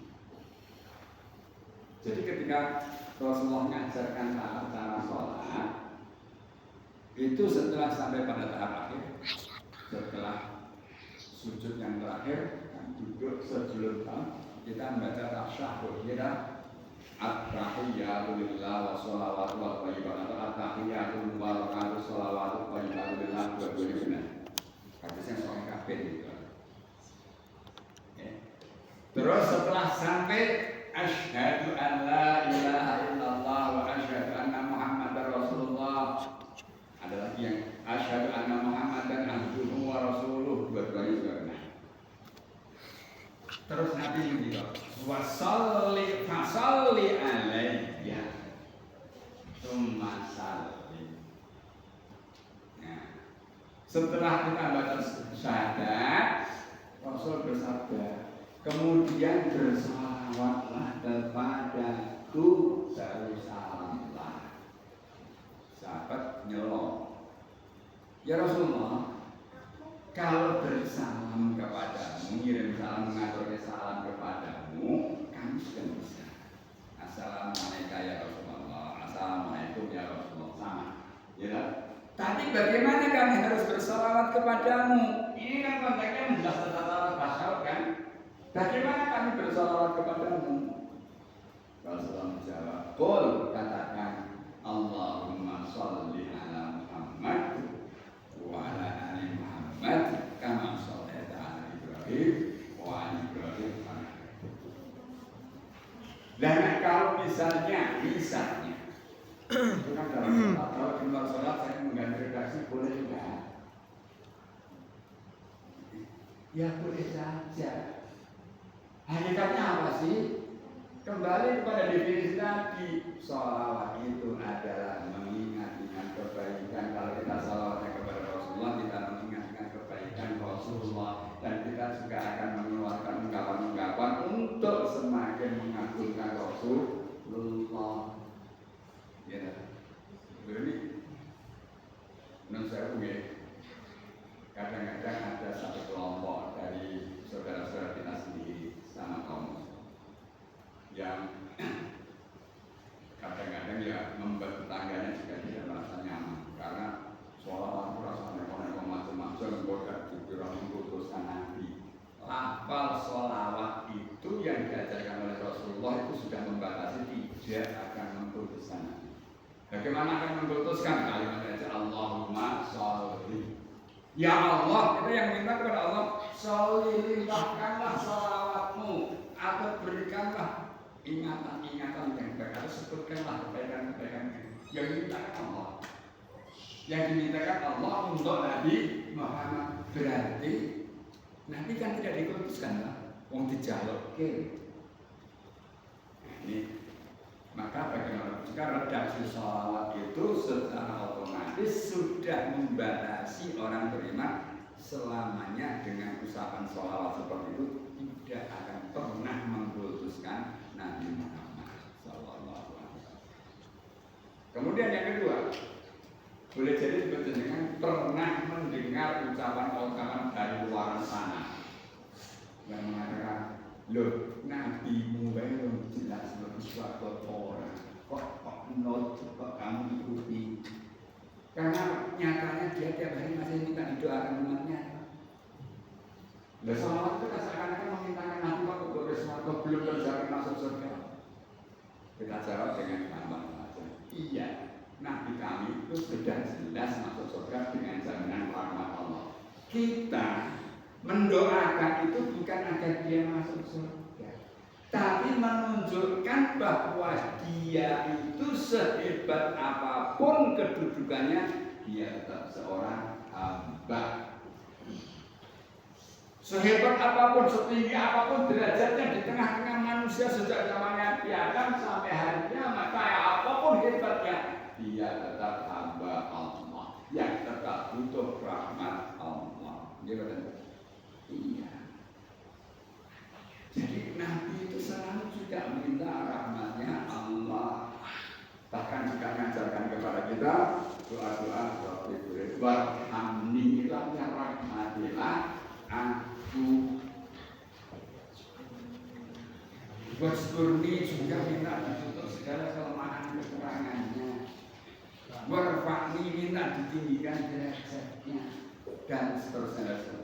Jadi ketika Rasulullah mengajarkan cara sholat, itu setelah sampai pada tahap akhir, setelah sujud yang terakhir, duduk sebelum kita membaca tasyahud, kita at-tahiyyatu lillah wa sholawatu wa thayyibatu atau at-tahiyyatu wa barakatuh sholawatu wa thayyibatu lillah dua-duanya benar. Hadisnya soal kabeh gitu. Terus setelah sampai asyhadu an la ilaha illallah wa asyhadu anna muhammadar rasulullah, ada lagi yang asyhadu anna muhammadan abduhu wa rasuluh, dua-duanya juga benar. Terus Nabi menjawab, wasalli fasalli alayya, tsumma salli. Nah, setelah kita baca syahadat, Rasul bersabda, kemudian bersalawatlah kepadaku, baru salamlah. Sahabat nyelok, ya Rasulullah, kalau bersalam kepadamu, ngirim salam, mengaturnya salam kepadamu, kami sudah bisa. Assalamualaikum ya Rasulullah, assalamualaikum ya Rasulullah, sama. Ya, tapi bagaimana kami harus bersalawat kepadamu? Ini kan konteksnya menjelaskan tata tasyahud kan? Bagaimana kami bersalawat kepadamu? Rasulullah menjawab, qul, katakan, Allahumma sholli ala Muhammad wa ala ali Muhammad kama shallaita ala Ibrahim wa ala Ibrahim. Dan kalau misalnya itu kan dalam sholat, kalau di luar sholat saya mengganti redaksi boleh enggak? Ya boleh saja. Hakikatnya apa sih? Kembali kepada definisi tadi, sholawat itu adalah mengingat-ingat kebaikan. Kalau kita sholawatnya kepada Rasulullah, kita mengingat-ingat kebaikan Rasulullah, dan kita juga akan mengeluarkan ungkapan-ungkapan untuk semakin mengagungkan Rasulullah. Ya, ini menurut saya kadang-kadang ada satu kelompok dari saudara-saudara kita sendiri sama kaum yang yang diajarkan oleh Rasulullah itu sudah membatasi tidak akan mengkultuskan. Bagaimana akan mengkultuskan kalimat aja Allahumma sholli. Ya Allah, kita yang minta kepada Allah, sholli, limpahkanlah sholawatmu atau berikanlah ingatan-ingatan yang baik atau sebutkanlah kebaikan-kebaikan yang dimintakan Allah. Yang dimintakan Allah untuk Nabi Muhammad berarti Nabi kan tidak dikultuskan lah, wong dijaluk. Ini maka bagaimana jika redaksi sholawat itu secara otomatis sudah membatasi orang beriman selamanya dengan ucapan sholawat seperti itu tidak akan pernah mengkultuskan Nabi Muhammad SAW. Kemudian yang kedua, boleh jadi dengan pernah mendengar ucapan-ucapan dari luar sana yang mengatakan, loh, nabimu belum jelas lebih suatu orang, kok not, kok kamu ikuti? Karena nyatanya dia tiap hari masih minta didoakan umatnya. Nah, sholawat itu seakan-akan memintakan nabi kok boleh suatu belum terjadi masuk surga. Kita jawab dengan gampang saja. Iya, nabi kami itu sudah jelas masuk surga dengan jaminan rahmat Allah. Kita mendoakan itu bukan agar dia masuk surga, tapi menunjukkan bahwa dia itu sehebat apapun kedudukannya, dia tetap seorang hamba. Sehebat apapun, setinggi apapun derajatnya di tengah-tengah manusia sejak zaman Nabi Adam sampai hari kiamat, kayak apapun hebatnya, dia tetap hamba Allah yang tetap butuh rahmat Allah. Iya. Jadi Nabi itu selalu juga minta rahmatnya Allah. Bahkan juga mengajarkan kepada kita doa-doa seperti warhamnilah ya rahmatilah aku. Waskurni juga minta ditutup segala kelemahan kekurangannya. Warfa'ni minta ditinggikan derajatnya dan seterusnya.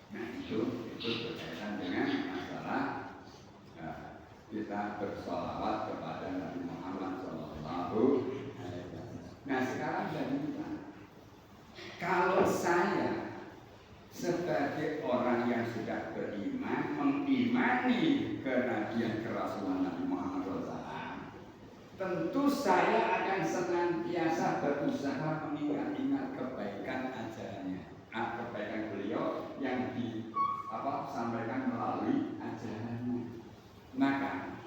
Nah itu berkaitan dengan masalah kita bersolawat kepada Nabi Muhammad SAW. Nah sekarang bagaimana? Kalau saya sebagai orang yang sudah beriman mengimani kenabian kerasulan Nabi Muhammad SAW, tentu saya akan senantiasa berusaha mengingat-ingat kebaikan ajarannya. Kebaikan beliau yang disampaikan melalui ajarannya. Maka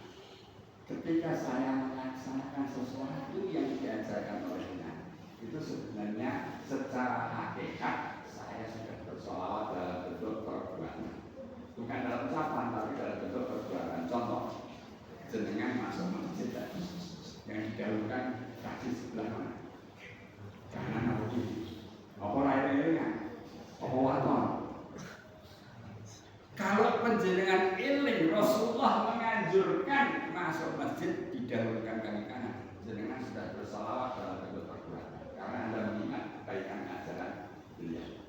ketika saya melaksanakan sesuatu yang diajarkan olehnya, itu sebenarnya secara hakikat saya sudah bersolawat dalam bentuk perbuatan, bukan dalam ucapan tapi dalam bentuk perbuatan. Contoh, jenengan masuk masjid tadi yang didahulukan kaki sebelah mana? Kanan atau kiri? Apa lain-lainnya? Kalau penjenengan iling Rasulullah menganjurkan masuk masjid didahulukan kaki kanan, jenengan sudah bersalawat dalam bentuk perbuatan karena Anda mengingat kebaikan ajaran beliau.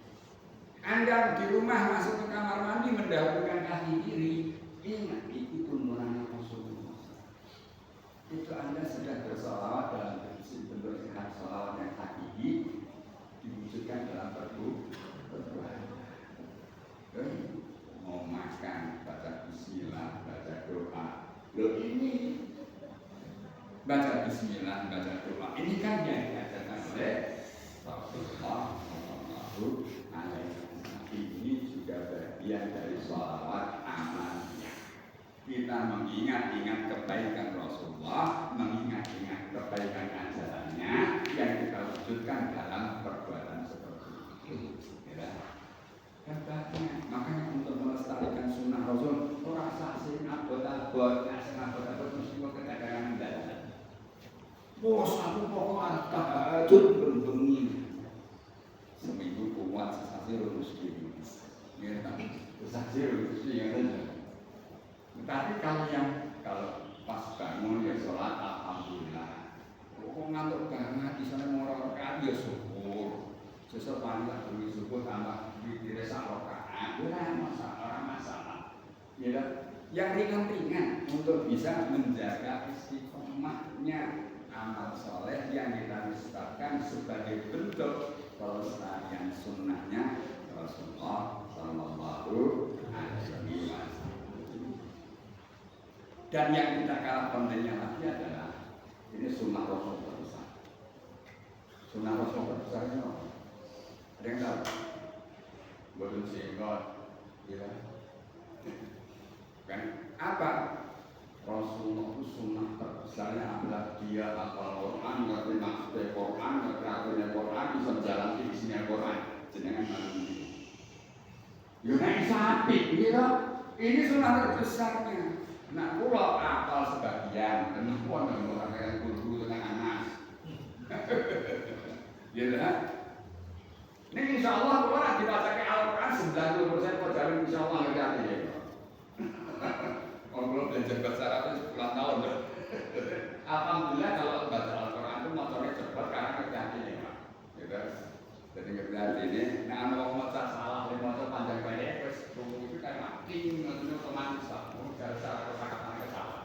Anda di rumah masuk ke kamar mandi mendahulukan kaki kiri, ingat itu tuntunan Rasulullah. Itu Anda sudah bersalawat dalam bentuk salawat yang hakiki diwujudkan dalam perbuatan. Mau makan, baca bismillah, baca doa. Loh ini baca bismillah, baca doa. Ini kan yang diajarkan oleh Rasulullah SAW. Ini juga bagian dari sholawat amalnya. Kita mengingat-ingat kebaikan Rasulullah, mengingat-ingat kebaikan ajarannya yang kita wujudkan dalam perbuatan seperti itu. Hebatnya, makanya untuk melestarikan sunnah Rasul, orang saksi abot-abot, ngasih abot-abot meskipun kadang-kadang mendadak. Bos, aku pokok tahajud berbengi. Seminggu kuat sesaji lulus diri. Ya, sesaji lulus diri aja. Tapi kalau pas bangun ya sholat alhamdulillah. Kok ngantuk banget di sana ngorok kan ya syukur. Sesuatu yang dulu subuh tambah di desa rokaat, ya masalah Ya, yang ringan-ringan untuk bisa menjaga istiqomahnya amal soleh yang kita nisbatkan sebagai bentuk pelestarian sunnahnya Rasulullah Sallallahu Alaihi Wasallam. Dan yang tidak kalah pentingnya lagi adalah ini sunnah Rasul terbesar. Sunnah Rasul terbesar ini apa? Ada yang tahu? Belum singgot, ya. Kan? Apa? Rasulullah itu sunnah terbesarnya adalah dia hafal Quran, ngerti maksudnya Quran, ngerti artinya Quran, bisa jalan di isinya Quran. Jenengan malam ini. Yunai sapi, gitu. Ini sunnah terbesarnya. Nah, pulau hafal sebagian, dan pun orang yang guru dengan anak. Gitu kan? Ini insya Allah kalau dibacakan Al-Quran 90% pelajaran insya Allah ngerti ya. Kalau belajar bahasa Arab itu 10 tahun loh. Alhamdulillah kalau baca Al-Quran itu motornya cepat karena ngerti ya, Pak. Gitu. Jadi ngerti ini. Nah, kalau mau salah, motor panjang pendek, terus itu kayak mati, maksudnya otomatis lah. Mau cara kata-kata salah.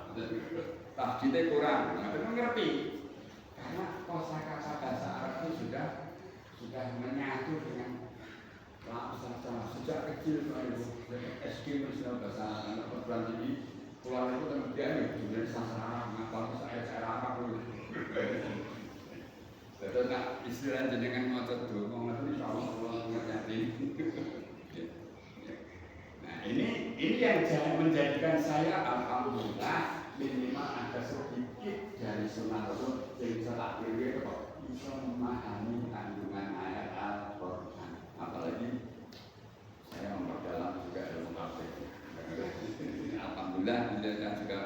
Tajwidnya kurang, nggak ngerti. Karena kosakata bahasa Arab itu sudah menyatu dengan bahasa sejak kecil SD misalnya bahasa Arab perguruan tinggi keluar itu kemudian ya sastra ngapal saya Arab itu. Jadi nak istilah jenengan ngotot dulu ngomong insyaallah Allah ngerti. Nah ini yang menjadikan saya alhamdulillah minimal ada sedikit dari sunnah Rasul yang bisa tak kira kok bisa memahami kandungan ayat Al-Quran. Apalagi saya memperdalam juga ilmu tafsir. Alhamdulillah saya juga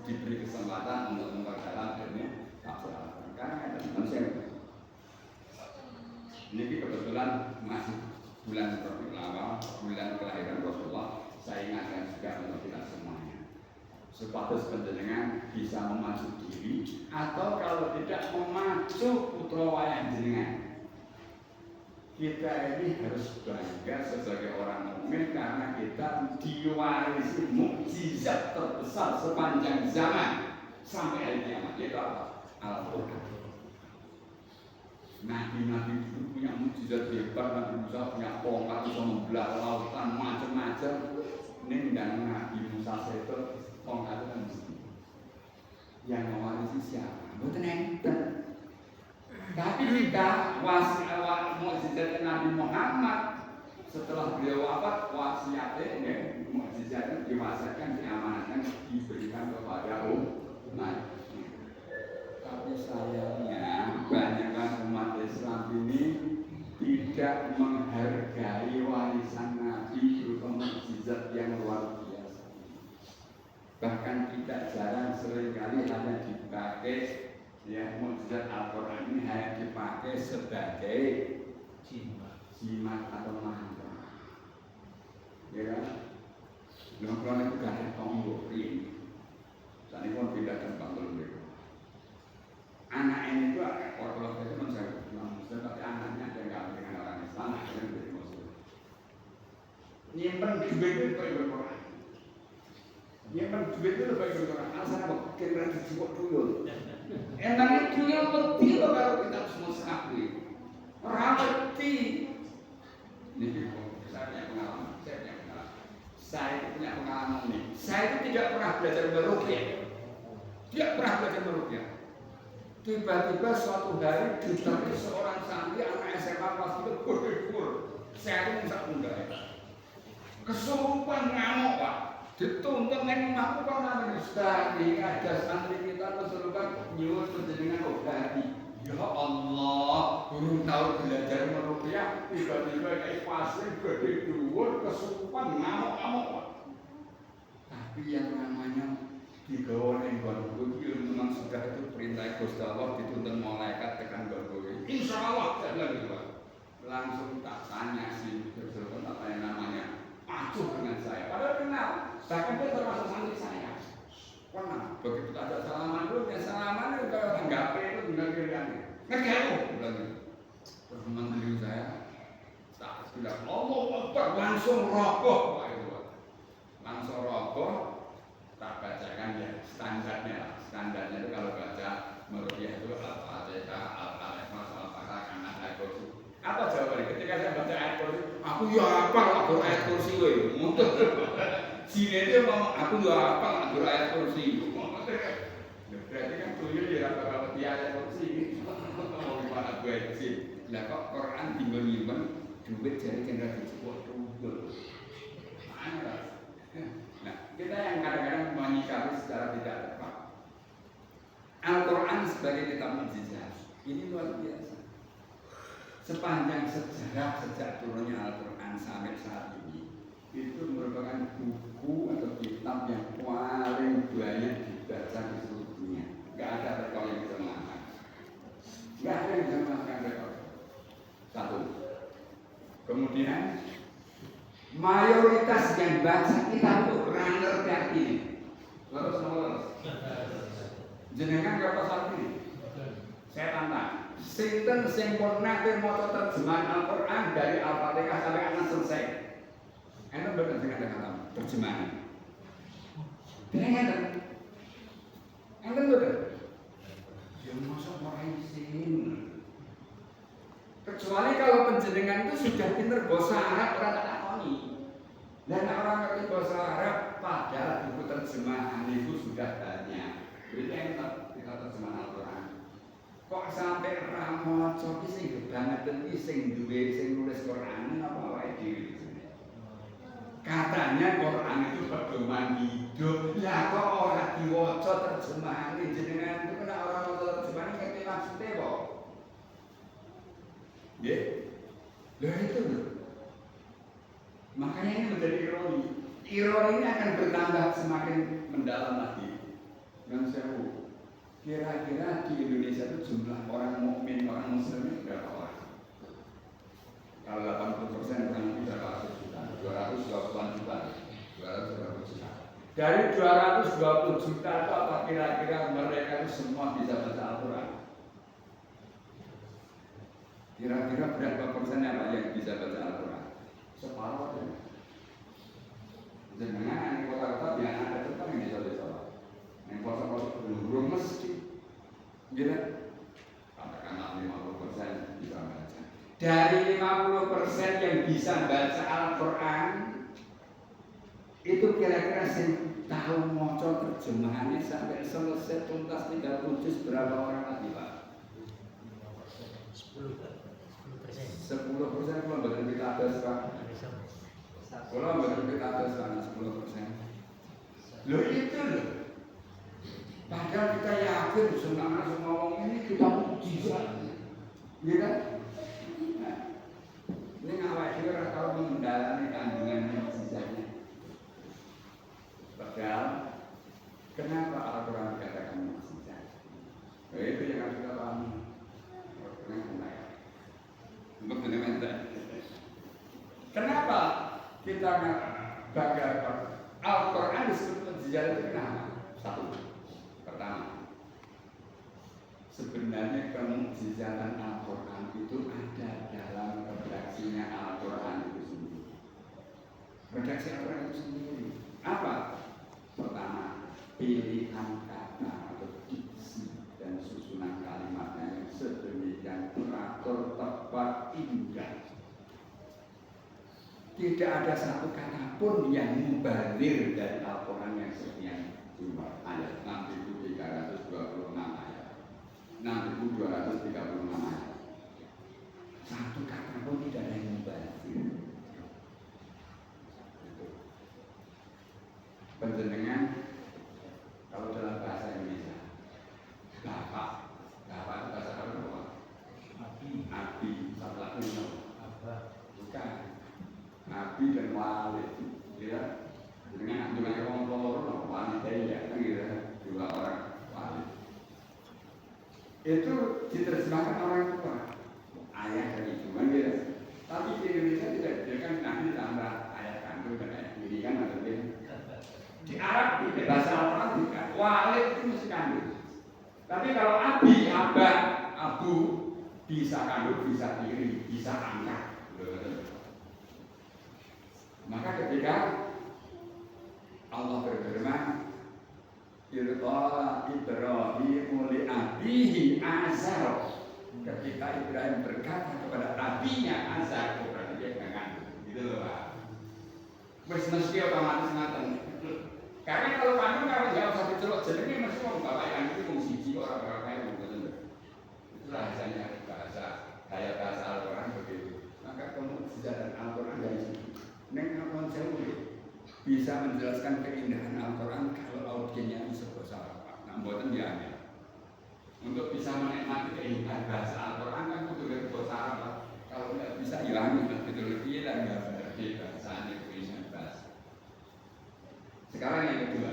diberi kesempatan untuk memperdalam ilmu tafsir Al-Quran. Karena ada manusia ini kebetulan masih bulan Rabiul Awal, bulan kelahiran Rasulullah. Saya ingatkan juga untuk kita semuanya. Sepatus penjenengan bisa memacu diri atau kalau tidak memacu putra wayang jenengan. Kita ini harus bangga sebagai orang mukmin karena kita diwarisi mukjizat terbesar sepanjang zaman sampai hari kiamat. Itu apa? Al-Quran. Nabi-nabi itu punya mukjizat hebat. Nabi Musa punya tongkat bisa membelah lautan macam-macam. Ini dan Nabi Musa itu tongkat itu mesti yang mewarisi siapa? Bukan enten. Tapi kita mukjizat Nabi Muhammad setelah beliau wafat wasiatnya mukjizatnya diwasiatkan diamanatkan diberikan kepada umat. Tapi sayangnya banyak umat Islam ini tidak menghargai warisan Nabi berupa mukjizat yang luar biasa. Bahkan tidak jarang seringkali hanya dipakai ya mukjizat Al-Quran ini hanya dipakai sebagai jimat atau mantra. Ya kan? Kalau itu gak ada tombol ini. Saat ini pun pindah tempat dulu. Anak ini itu kalau itu menjadi Muslim, tapi anaknya ada yang gak dengan orang Islam, akhirnya menjadi Muslim. Nyimpen duit itu baik berkoran. Nyimpen duit itu baik berkoran. Alasan apa? Kira dijibuk dulu. Emangnya dulu ngerti loh kalau kita semua sekali. Orang ngerti. Ini saya punya pengalaman. Saya punya pengalaman nih. Saya itu tidak pernah belajar meruqyah. Tidak pernah belajar meruqyah. Tiba-tiba suatu hari didatangi seorang santri anak SMA kelas itu berhibur. Saya itu bisa enggak ya. Kesurupan ngamuk Pak. Dituntut neng rumahku kok nanti Ustaz, ini ada santri kita kesurupan nyuwun penjenengan obati. Ya Allah, belum tahu belajar meruqyah, tiba-tiba kayak pasir gede dhuwur kesurupan ngamuk-ngamuk Pak. Tapi yang namanya digawa ning nggonku iki memang sudah itu perintah Gusti Allah dituntun malaikat tekan nggonku. Insyaallah saya bilang gitu Pak. Langsung tak tanya sih, terus apa yang namanya acuh dengan saya. Padahal kenal, bahkan dia termasuk santri saya. Kenal, begitu ada salaman dulu, ya salaman itu kayak orang gape itu bilang kiriannya. Ngegalu, bilang gitu. Terus teman saya, tak bilang Allah Akbar, langsung roboh Pak itu. Langsung roboh. apa? Tak bacakan ya standarnya lah. Standarnya itu kalau baca meruqyah itu Al-Fatihah, Al-Ikhlas, Al-Fatihah, Kanas, Al-Kursi. Apa jawabannya? Ketika saya baca ayat kursi, aku ya hafal aku ayat kursi loh. Sini dia ngomong aku ya hafal aku ayat kursi. Berarti kan tuyul ya apa dia ayat kursi. Mau gimana gue sih? Lah kok Quran timbul-timbul duit jari generasi sebuah tunggal. Nah, kita yang kadang-kadang menyikapi secara tidak tepat. Al-Quran sebagai kitab mukjizat ini luar biasa. Sepanjang sejarah sejak turunnya Al-Quran sampai saat ini itu merupakan buku atau kitab yang paling banyak dibaca di seluruh dunia. Gak ada rekor yang bisa mengangkat. Gak ada yang bisa mengangkat rekor. Satu. Kemudian mayoritas yang baca kitab itu runner kayak ini. Terus. Jenengan berapa saat ini? Saya tantang. Sinten sing pernah maca terjemahan Al-Quran dari Al-Fatihah sampai anak selesai. Enten bener sing ada kata terjemahan. Enten. Enten bener. Ya masa ora isin. Kecuali kalau penjenengan itu sudah pinter bahasa Arab ora tak takoni. Dan orang ngerti bahasa Arab padahal buku terjemahan itu sudah banyak. Jadi enten kita terjemahan Al-Quran. Kok sampai ramoco iki sing banget iki sing duwe sing nulis Quran apa wae dhewe. Katanya Quran itu pedoman hidup. Ya kok ora diwaca terjemahane jenengan itu kena orang maca terjemahan ngerti maksudnya kok. Nggih. Lah itu loh. Makanya ini menjadi ironi. Ironi ini akan bertambah semakin mendalam lagi. Dan saya kira-kira di Indonesia itu jumlah orang mukmin, orang muslim itu berapa orang? Kalau 80% orang itu berapa juta? 220 juta. 220 juta. Dari 220 juta itu apa kira-kira mereka itu semua bisa baca Al-Quran? Kira-kira berapa persen yang bisa baca Al-Quran? Separuh aja. Jangan kota-kota yang ada itu kan yang bisa baca. Yang kota-kota belum mesti. Gitu. Katakanlah 50% bisa baca. Dari 50% yang bisa baca Al-Quran itu kira-kira sing tahu maca terjemahannya sampai selesai tuntas 30 juz berapa orang lagi Pak? 10% kalau betul kita ada sekarang. Kalau betul kita ada sekarang 10%. Loh itu loh. Padahal kita yakin semua ngomong ini kita mukjizat, ya kan? Nah, ini awal juga kalau mendalami kandungan mukjizatnya. Padahal kenapa Al-Quran dikatakan mukjizat? Nah, itu yang harus kita pahami. Kenapa kita bangga Al-Quran disebut mukjizat itu kenapa? Satu. Pertama, sebenarnya kemukjizatan Al-Quran itu ada dalam redaksinya Al-Quran itu sendiri. Redaksi Al-Quran itu sendiri. Apa? Pertama, pilihan kata atau diksi dan susunan kalimatnya yang sedemikian teratur, tepat, indah. Tidak ada satu kata pun yang mubalir dari Al-Quran yang sekian jumlah ayat 6.326 ayat 6.236 ayat. Satu kata pun tidak ada yang mubalir. Penjenengan kalau dalam bahasa Indonesia bapak itu bahasa apa? Abi satu lagi bukan Abi dan Walid, ya. Dengan orang tua wanita ya, gitu, dua orang Walid. Itu diterjemahkan orang tua, ayah dan ibu, kan gitu. Tapi di Indonesia tidak, dia kan nanti ditambah ayah kandung dan ayah tiri kan ada dia. Di Arab di bahasa Arab tidak, Walid itu mesti kandung. Tapi kalau Abi, Abah, Abu bisa kandung, bisa tiri, bisa angkat. Maka ketika Allah berfirman, Irqala Ibrahim li abihi Azar. Ketika Ibrahim berkata kepada abinya Azar, berarti dia gangan. Gitu loh Pak. Wis mesti otomatis ngaten. Karena kalau kandung kalau jauh satu celok jenenge mesti wong bapak yang itu wong siji orang kaya ngoten. Itu rahasianya bahasa gaya bahasa Al-Qur'an begitu. Maka mukjizat dan Al-Qur'an dari situ. Nek ngomong jauh bisa menjelaskan keindahan Al-Quran kalau audiennya bisa bahasa Arab. Nah, buatan dia aneh. Untuk bisa menikmati keindahan bahasa Al-Quran kan kudu dari bahasa Arab. Kalau tidak bisa, ya aneh. Betul lebih dan nggak berarti bahasanya keindahan bahasa. Sekarang yang kedua,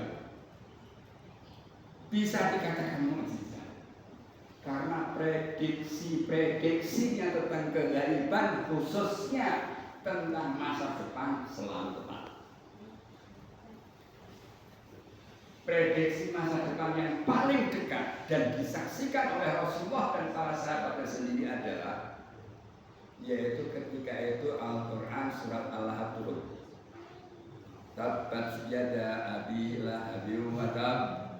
bisa dikatakan mukjizat karena prediksinya tentang kegaiban khususnya tentang masa depan selalu tepat. Prediksi masa depan yang paling dekat dan disaksikan oleh Rasulullah dan para sahabatnya sendiri adalah yaitu ketika itu Al-Quran surat Al-Lahab turun. Tabbat yada abi lahabin wa tab.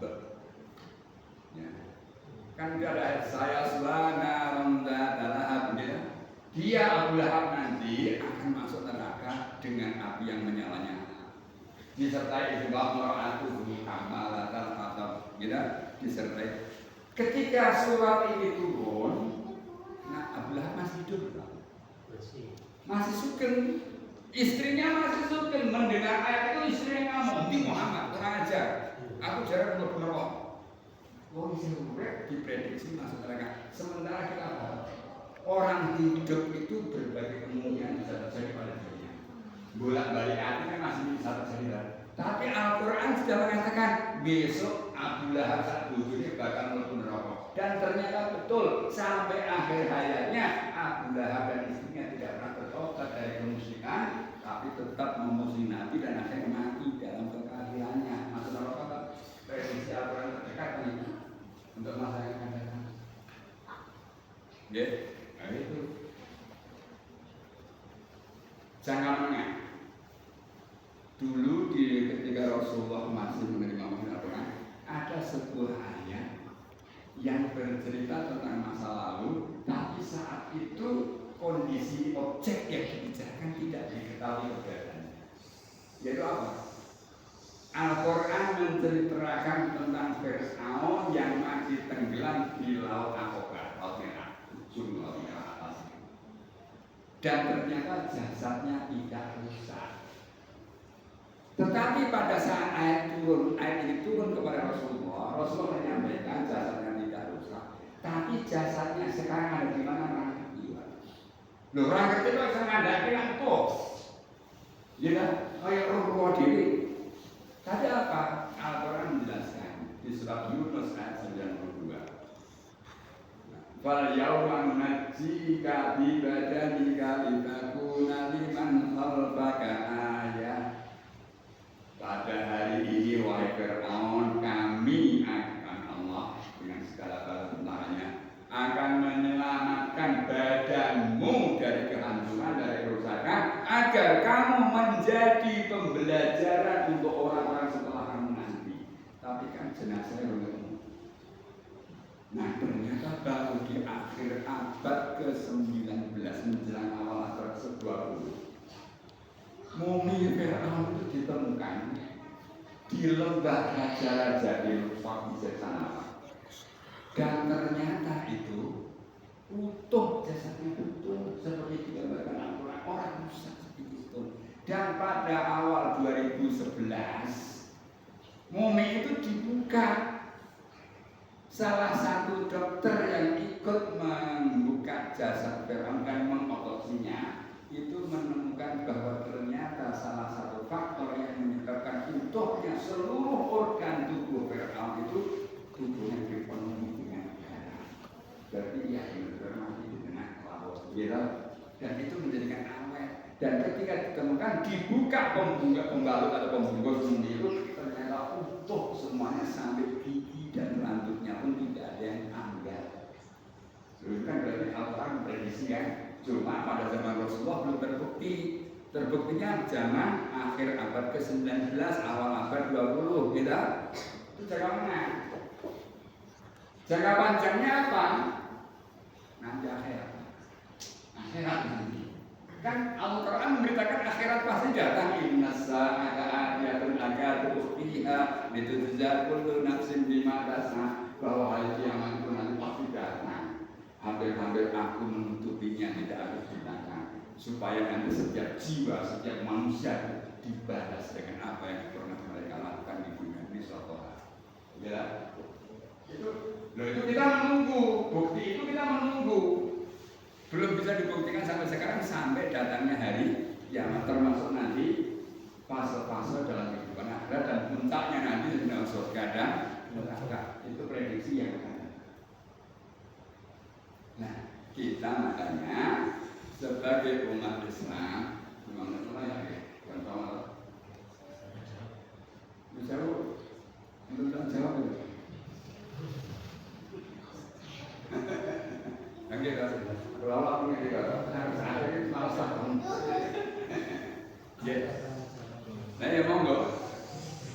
Ya. Kan ada saya selana ronda lahab gitu. Dia Abu Lahab nanti akan masuk neraka dengan api yang menyala-nyala. Disertai ibad mar'atuhu hamalatan atau gitu, disertai. Ketika surat ini turun, nah Abu Lahab masih hidup, masih sugeng, istrinya masih sugeng. Mendengar ayat itu istrinya ngomong, di Muhammad kurang ajar, aku jarang bener-bener wong isi urip diprediksi masuk neraka. Sementara kita tahu orang hidup itu berbagai kemungkinan bisa terjadi pada dirinya. Bolak-balik hati kan masih bisa terjadi. Tapi Al-Quran sudah mengatakan besok Abu Lahab saat ini bakal mlebu neraka. Dan ternyata betul sampai akhir hayatnya Abu Lahab dan istrinya tidak pernah bertobat dari kemusyrikan, tapi tetap memusuhi Nabi dan akhirnya mati dalam kekafirannya. Masuk neraka. Prediksi Al-Quran terdekat ini untuk masa yang akan datang. Nah itu. Jangan menengah. Dulu ketika Rasulullah masih menerima Al-Quran, ada sebuah ayat yang bercerita tentang masa lalu, tapi saat itu kondisi objek yang dibicarakan tidak diketahui keberadaannya. Yaitu apa? Al-Quran menceritakan tentang Fir'aun yang masih tenggelam di Laut Aqaba, Laut Merah, ujung Laut Merah atas. Dan ternyata jasadnya tidak rusak. Tetapi pada saat ayat ini turun kepada Rasulullah menyampaikan jasadnya tidak rusak. Tapi jasadnya sekarang ada di mana orang ketiga? Loh orang ketiga bisa ngandalkan itu, ya kayak roh diri. Tapi apa? Al-Quran menjelaskan di surat Yunus ayat 92. Fal yauma nunajjika bi badanika litakuna liman khalfaka ayah. Pada hari ini wahai Fir'aun, kami akan Allah dengan segala bala tentaranya akan menyelamatkan badanmu dari kehancuran, dari kerusakan, agar kamu menjadi pembelajaran untuk orang-orang setelah kamu nanti. Tapi kan jenazahnya belum. Nah ternyata baru di akhir abad ke-19 menjelang awal abad ke-20 mumi Fir'aun itu ditemukan di lembah raja-raja di Pakistan sana. Dan ternyata itu utuh, jasadnya utuh seperti digambarkan Al-Quran, orang rusak seperti itu. Dan pada awal 2011 mumi itu dibuka. Salah satu dokter yang ikut membuka jasad Fir'aun dan mengotopsinya itu menemukan bahwa ternyata salah satu faktor yang menyebabkan utuhnya seluruh organ tubuh Fir'aun itu tubuhnya dipenuhi dengan darah. Berarti ya benar-benar mati di tengah laut. Dan itu menjadikan awet. Dan ketika ditemukan dibuka pembalut atau pembungkus sendiri, ternyata utuh semuanya sampai gigi dan rambutnya pun tidak ada yang anggar. Itu kan berarti Al-Quran memprediksi kan. Cuma pada zaman Rasulullah belum terbukti. Terbuktinya zaman akhir abad ke-19, awal abad 20 kita itu jangka menengah. Jangka panjangnya apa? Nanti akhirat. Akhirat nanti. Kan Al-Quran memberitakan akhirat pasti datang. Inna sa'ata atiyatun akadu ukhtiha litujza kullu nafsin bima tas'a, bahwa hari kiamat itu nanti pasti datang. Hampir-hampir aku menutupinya, tidak ada tindakan, supaya nanti setiap jiwa, setiap manusia dibalas dengan apa yang pernah mereka lakukan di dunia ini. Ya, itu kita menunggu, bukti itu kita menunggu. Belum bisa dibuktikan sampai sekarang, sampai datangnya hari kiamat, termasuk nanti fase-fase dalam kehidupan akhirat dan puncaknya nanti dalam surga dan neraka. Itu prediksi yang akan datang. Nah, kita makanya sebagai umat Islam, yang sama jawab, untuk jawab itu. Yang kita kalau punya kita harus ini malas satu. Nah ya monggo,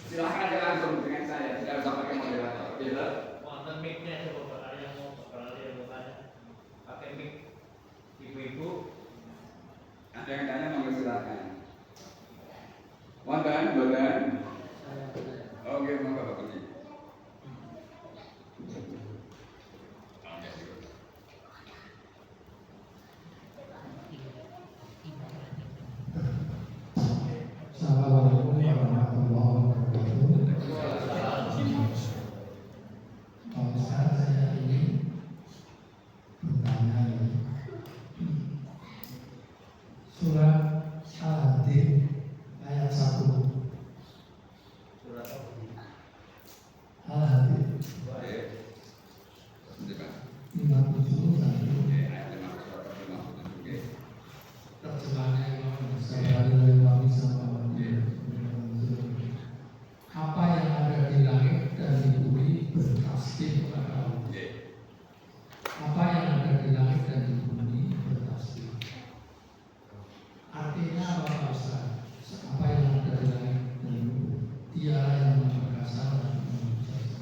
silahkan aja langsung dengan saya, tidak usah pakai moderator. Bila wonten mic-nya coba ada yang mau tanya. Pakai mic ibu-ibu. ada yang tanya monggo silahkan. Wonten. Oke, monggo Pak Putri. Assalamualaikum warahmatullahi wabarakatuh. Sekarang saya ingin bertanya surat Al-Hadid ayat 1. Al-Hadid 57 terjemahannya apa yang ada di langit dan di bumi bertasbih kepada Allah. Apa yang ada di langit dan di bumi bertasbih. Artinya apa Pak Ustaz? Apa yang ada di langit dan di bumi? Dia yang memperkasa dan memperkasa.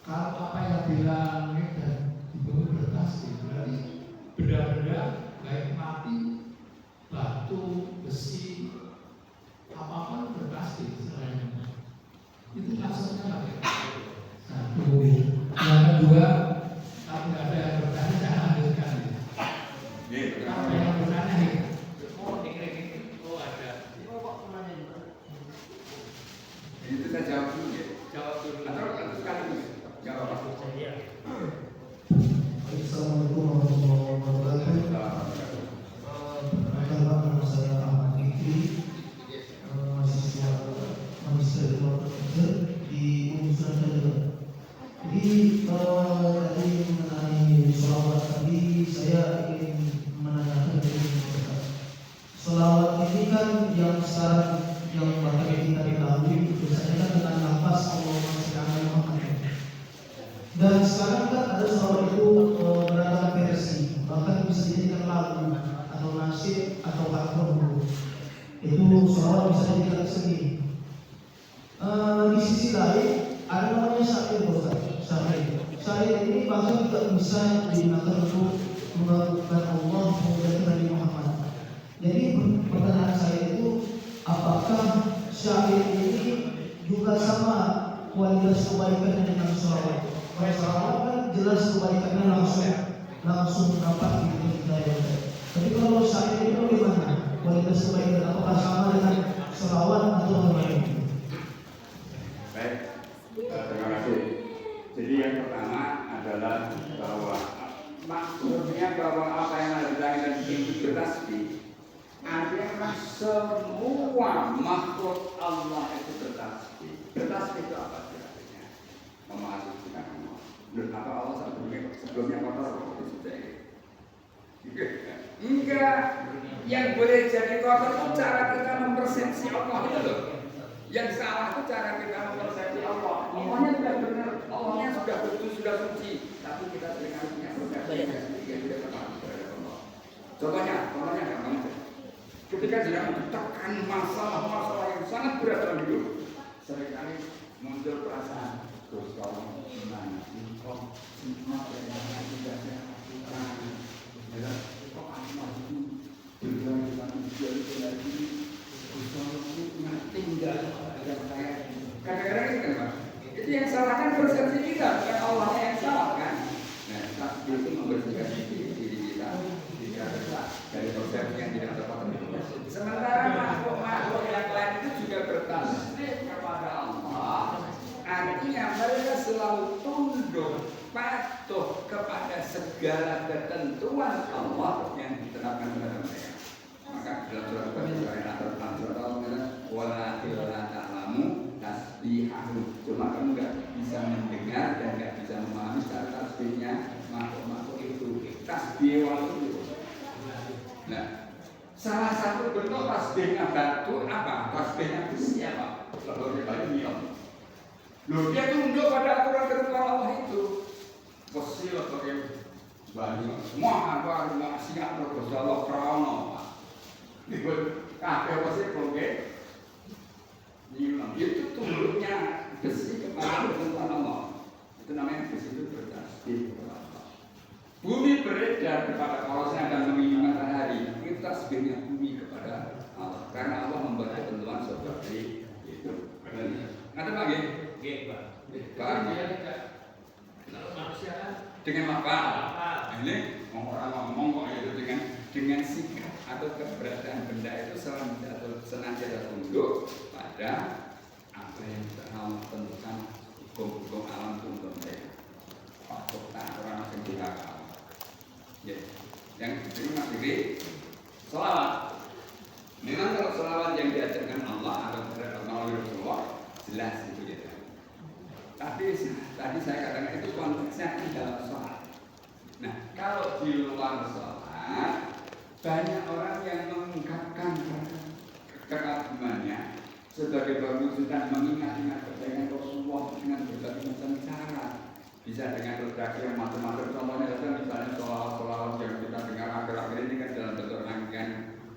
Kalau apa yang di langit dan di bumi bertasbih, berarti benda-benda baik mati, batu, besi, apapun bertasbih selain itu maksudnya apa? Satu. Yang kedua, kalau tidak ada yang bertanya jangan lanjutkan. Kalau yang bertanya nih, Ada. Itu saya jawab dulu ya. Jawab dulu. Atau sekali jawab Pak. Assalamualaikum warahmatullahi wabarakatuh. Nama saya Ahmad Fikri, mahasiswa Magister di Universitas Jogja. Jadi tadi mengenai sholawat tadi saya ingin menanyakan dari sholawat ini kan yang sekarang yang bahkan kita ketahui biasanya kan dengan lafaz Allahumma sholli ala Muhammad. Dan sekarang kan ada sholawat itu beragam versi, bahkan bisa dijadikan lagu atau nasyid atau akron. Itu sholawat bisa dijadikan seni. Di sisi lain ada namanya syair Ustaz. Syair ini bahkan tidak bisa digunakan untuk mengagungkan Allah dan Nabi Muhammad. Jadi pertanyaan saya itu, apakah syair ini juga sama kualitas kebaikannya dengan sholawat? Kalau sholawat kan jelas kebaikannya langsung dapat gitu kita ya. Tapi kalau syair itu bagaimana? Kualitas kebaikan apakah sama dengan sholawat atau bagaimana? Baik, terima kasih. Jadi yang pertama adalah bahwa maksudnya bahwa apa yang ada di langit dan di bumi bertasbih, artinya semua makhluk Allah itu bertasbih. Bertasbih itu apa sih artinya? Memasukkan Allah. Dan apa Allah sebelumnya kotor itu sudah ini? Enggak. Yang boleh jadi kotor itu cara kita mempersepsi Allah itu loh. Yang salah itu cara kita mempersepsi Allah. Allahnya sudah benar, Allahnya sudah betul, sudah suci. Tapi kita seringkali punya persepsi yang tidak tepat kepada Allah. Contohnya gampang aja. Ketika sedang ditekan masalah-masalah yang sangat berat dalam hidup, seringkali muncul perasaan terus tolong gimana sih kok semua yang tidak saya lakukan, ya kok aku masih berjuang dengan ujian itu lagi, terus tolong tinggal dengan saya. Kadang-kadang itu kan Pak, itu yang salahkan persepsi kita, bukan Allah yang salah kan. Nah, tasbih itu membersihkan diri kita dari persepsi yang tidak tepat. Sementara makhluk-makhluk yang lain itu juga bertasbih kepada Allah. Artinya mereka selalu tunduk, patuh kepada segala ketentuan Allah yang diterapkan kepada mereka. Maka dalam surat Al-Baqarah atau surat Al-Baqarah, wala ta'lamu tasbihahu. Cuma kamu nggak bisa mendengar dan nggak bisa memahami cara tasbihnya makhluk-makhluk itu. Tasbih itu. Nah, salah satu bentuk tasbihnya batu apa? Tasbihnya besi apa? Lalu dia balik niat. Loh, dia tunduk pada aturan ketentuan Allah itu. Besi lah pakai batu. Semua apa nggak siap terus Allah krono. Dibuat kafe besi pakai niat. Itu tunduknya besi kepada ketentuan Allah. Itu namanya besi itu bertasbih kepada Allah. Bumi beredar kepada Allah yang akan mengingat matahari. Itu tasbihnya bumi kepada Allah. Karena Allah membuat ketentuan seperti itu. Ngerti Pak? G, Pak. Pak. Kalau manusia kan Dengan apa? Ini orang ngomong kok itu dengan sikap atau keberadaan benda itu senantiasa tunduk pada apa yang Allah tentukan, hukum-hukum alam itu untuk mereka. Untuk orang masing dihakal. Ya, yang diterima diri selawat. Memang kalau selawat yang diajarkan Allah atau melalui Rasulullah jelas itu ya. Tapi tadi saya katakan itu konteksnya di dalam sholat. Nah, kalau di luar sholat banyak orang yang mengungkapkan kekagumannya sebagai perwujudan mengingat-ingat kebaikan Rasulullah dengan berbagai macam cara. Bisa dengan redaksi yang macam-macam. Contohnya saja misalnya sholawat yang kita dengar akhir-akhir ini kan dalam bentuk rangkaian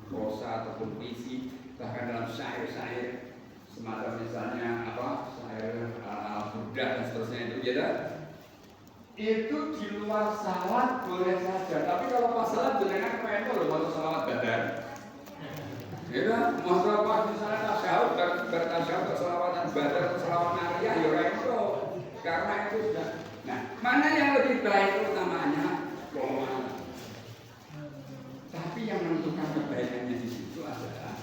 prosa ataupun puisi, bahkan dalam syair-syair semacam misalnya apa syair Buddha dan seterusnya itu ya. Itu di luar salat boleh saja, tapi kalau pas salat jangan kayak itu loh, waktu salawat badan. Ya kan, masa pas misalnya tasyahud, bertasyahud, bersalawatan badan, salawat nariyah, ya itu karena itu sudah. Nah, mana yang lebih baik utamanya? Tapi yang menentukan kebaikannya di situ adalah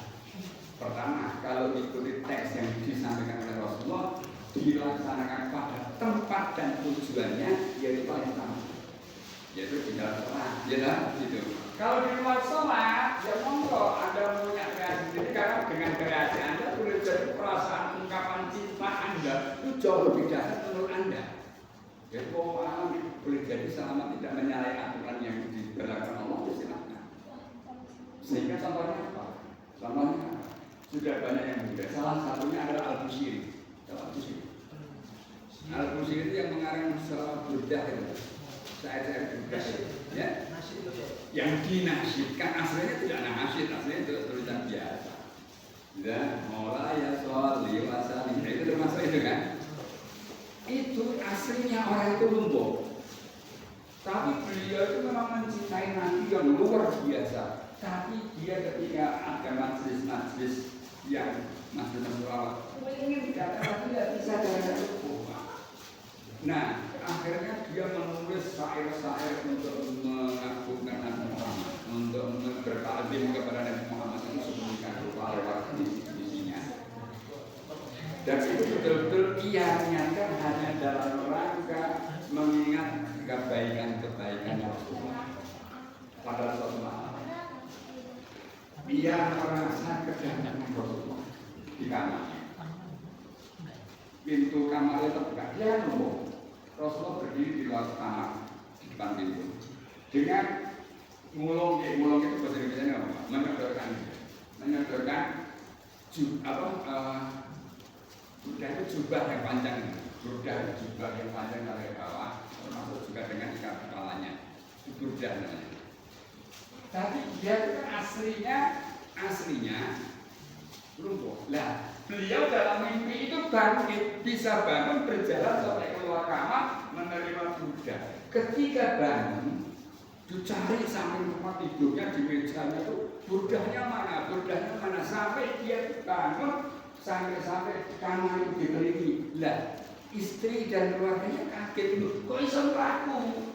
pertama, kalau ikuti teks yang disampaikan oleh Rasulullah dilaksanakan pada tempat dan tujuannya yaitu paling utama, yaitu di dalam sholat, ya gitu. Kalau di luar sholat, ya monggo Anda punya kreasi sendiri karena dengan kreasi Anda boleh jadi perasaan ungkapan cinta Anda itu jauh lebih dahsyat menurut Anda. Jadi alam boleh jadi selama tidak menyalahi aturan yang diberlakukan Allah, silakan. Sehingga contohnya apa? Contohnya sudah banyak yang mudah. Salah satunya adalah Al-Busiri. Al-Busiri itu yang mengarang selawat Buddha itu. Saya Buddha itu, ya. Yang dinasyidkan aslinya tidak nasyid, aslinya itu tulisan biasa. Dan mulai ya sholli wa sallim, itu termasuk itu kan? Itu aslinya orang itu Lombok. Tapi beliau itu memang mencintai Nabi yang luar biasa. Tapi dia ketika ada majlis-majlis yang majlis selawat, ingin dikatakan tidak bisa jalan hukum. Nah, akhirnya dia menulis syair-syair untuk mengagungkan Nabi Muhammad, untuk bertaklim kepada Nabi Muhammad itu sedemikian rupa lewat visinya. Dan itu betul-betul ia nyatakan hanya dalam rangka mengingat kebaikan-kebaikan Rasulullah pada suatu malam. Dia merasa kedatangan Rasulullah di kamarnya. Pintu kamarnya terbuka, dia nunggu. Rasulullah berdiri di luar kamar di depan pintu. Dengan ngulung itu bahasa Indonesia apa? Menyodorkan Buddha itu jubah yang panjang. Buddha itu jubah yang panjang dari bawah, termasuk juga dengan ikat kepalanya. Itu Buddha namanya. Tapi dia itu kan aslinya lumpuh. Lah, beliau dalam mimpi itu bangkit, bisa bangun, berjalan sampai keluar kamar, menerima Buddha. Ketika bangun, dicari samping tempat tidurnya di mejanya itu, Buddhanya mana, sampai dia bangun, sampai kamar itu dikelilingi. Lah, istri dan keluarganya kaget itu, kok bisa melaku?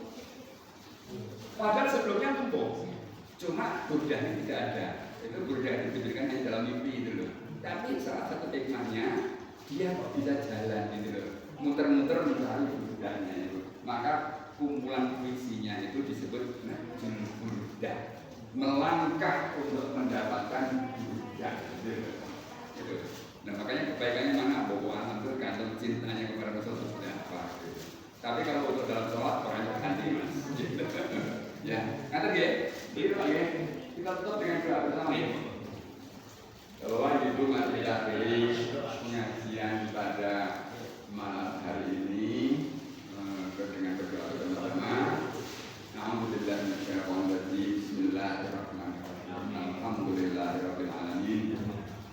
Padahal sebelumnya lumpuh, cuma Buddhanya tidak ada. Itu Buddha diberikan hanya dalam mimpi itu loh. Tapi salah satu hikmahnya dia kok bisa jalan gitu loh, muter-muter mencari Buddhanya itu. Maka kumpulan puisinya itu disebut Najm Buddha, melangkah untuk mendapatkan Buddha gitu. Nah makanya kebaikannya mana? Bawa itu gantung cintanya kepada Rasul sudah apa gitu. Tapi kalau untuk dalam sholat orangnya ganti mas gitu. Ya, kata dia, kita tutup dengan doa bersama. Bahwa itu masih pilih pengajian pada malam hari ini dengan berdoa bersama. Alhamdulillah Bismillahirrahmanirrahim. Alhamdulillahirabbil alamin.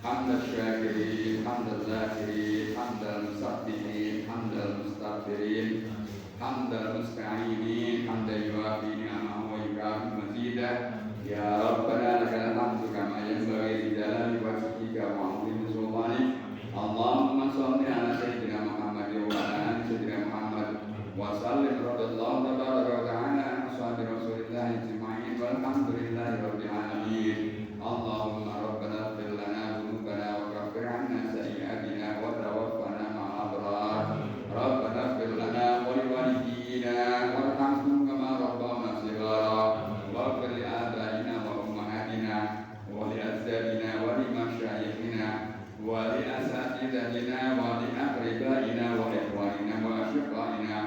Hamdan syakirin, hamdan zakirin, hamdan musabbihin, hamdan mustaghfirin, hamdan musta'inin, hamdan yuwafi ni'amahu wa yukafi mazidah. Ya Rabbana lakal hamdu kama yanbaghi li jalali wajhika wa 'azimi sultanik. Allahumma shalli ala sayyidina Muhammad wa ala ali sayyidina Muhammad wa sallim radallahu tabaraka wa ta'ala ala ashabi Rasulillah ajma'in walhamdulillahi rabbil alamin. Allahumma rabbana ighfir lana dhunubana wa kaffir 'anna sayyi'atina wa tawaffana ma'al abrar. Rabbana ighfir lana wa liwalidina warhamhum kama rabbawna shighara. Waghfir li abaina wa ummahatina wa li ajdadina wa li masyayikhina wa li asatidatina wa li aqribaina wa ikhwanina wa ashiqaina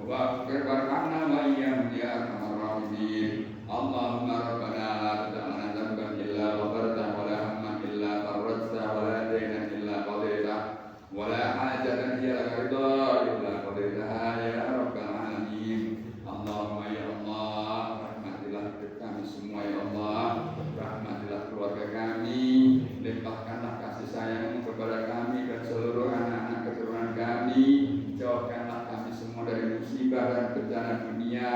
waghfir warhamna wa iyyahum ya arhamar rahimin. Allahumma rabbana la tada' lana dhanban illa ghafarta wa la hamman illa farajta wa la daynan illa qadaita wa la hajatan hiya laka ridha illa qadaitaha ya rabbal alamin. Allahumma ya Allah, rahmatilah kami semua ya Allah, rahmatilah keluarga kami, limpahkanlah kasih sayang kepada kami dan seluruh anak-anak keturunan kami, jauhkanlah kami semua dari musibah dan bencana dunia,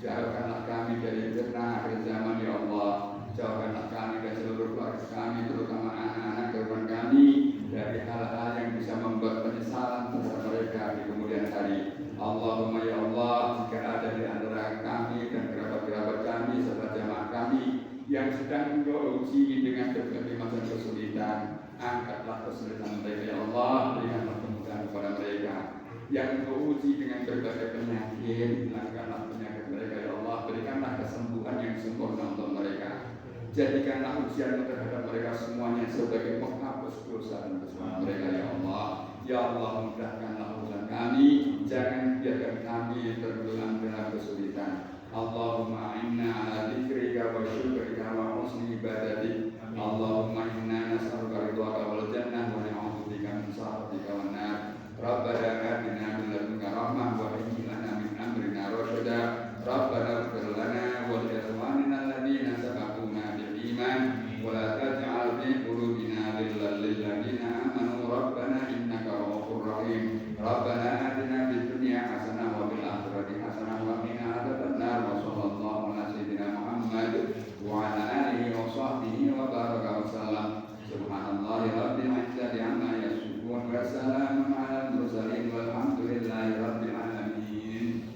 jauhkanlah kami dari fitnah akhir zaman ya Allah, jauhkanlah kami dan seluruh keluarga kami, terutama anak-anak keturunan kami, dari hal-hal yang bisa membuat penyesalan terhadap mereka di kemudian hari. Allahumma ya Allah, jika ada di antara kami dan kerabat-kerabat kami serta jamaah kami yang sedang Engkau uji dengan berbagai macam kesulitan, angkatlah kesulitan mereka ya Allah, berikanlah kemudahan kepada mereka. Yang Engkau uji dengan berbagai penyakit, hilangkanlah penyakit mereka ya Allah, berikanlah kesembuhan yang sempurna untuk mereka. Jadikanlah ujian terhadap mereka semuanya sebagai penghapus dosa dan kesalahan mereka ya Allah. Ya Allah, mudahkanlah urusan kami, jangan biarkan kami tergelam dalam kesulitan. Allahumma inna ala dzikrika wa syukrika wa husni ibadatik. Allahumma inna nas'aluka ridhaka wal jannah wa na'udzubika min sakhatika wan nar. Rabbana atina min ladunka rahmah wa hayyi lana min amrina rasyada. Rabbana ighfir lana wa li ikhwanina alladhina sabaquna bil iman wa la taj'al fi qulubina ghillan lil ladzina amanu rabbana innaka ra'ufur rahim. Rabbana atina fid dunya hasanah wa fil akhirati hasanah wa qina adzabannar. Wa sallallahu ala sayyidina Muhammad wa ala alihi wa sahbihi wa baraka wa sallam. Subhanallahi rabbil izzati amma yasifun wa salamun ala mursalin walhamdulillahi rabbil alamin.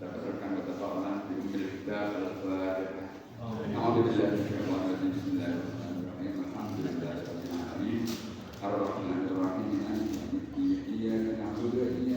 Teruskan bertepatan di umil kitab al-Fatihah. A'udzubillahi minasyaitonir rajim. Bismillahirrahmanirrahim. Alhamdulillahirabbil alamin. Ar-Rahmanir Rahim. Iyyaka na'budu wa iyyaka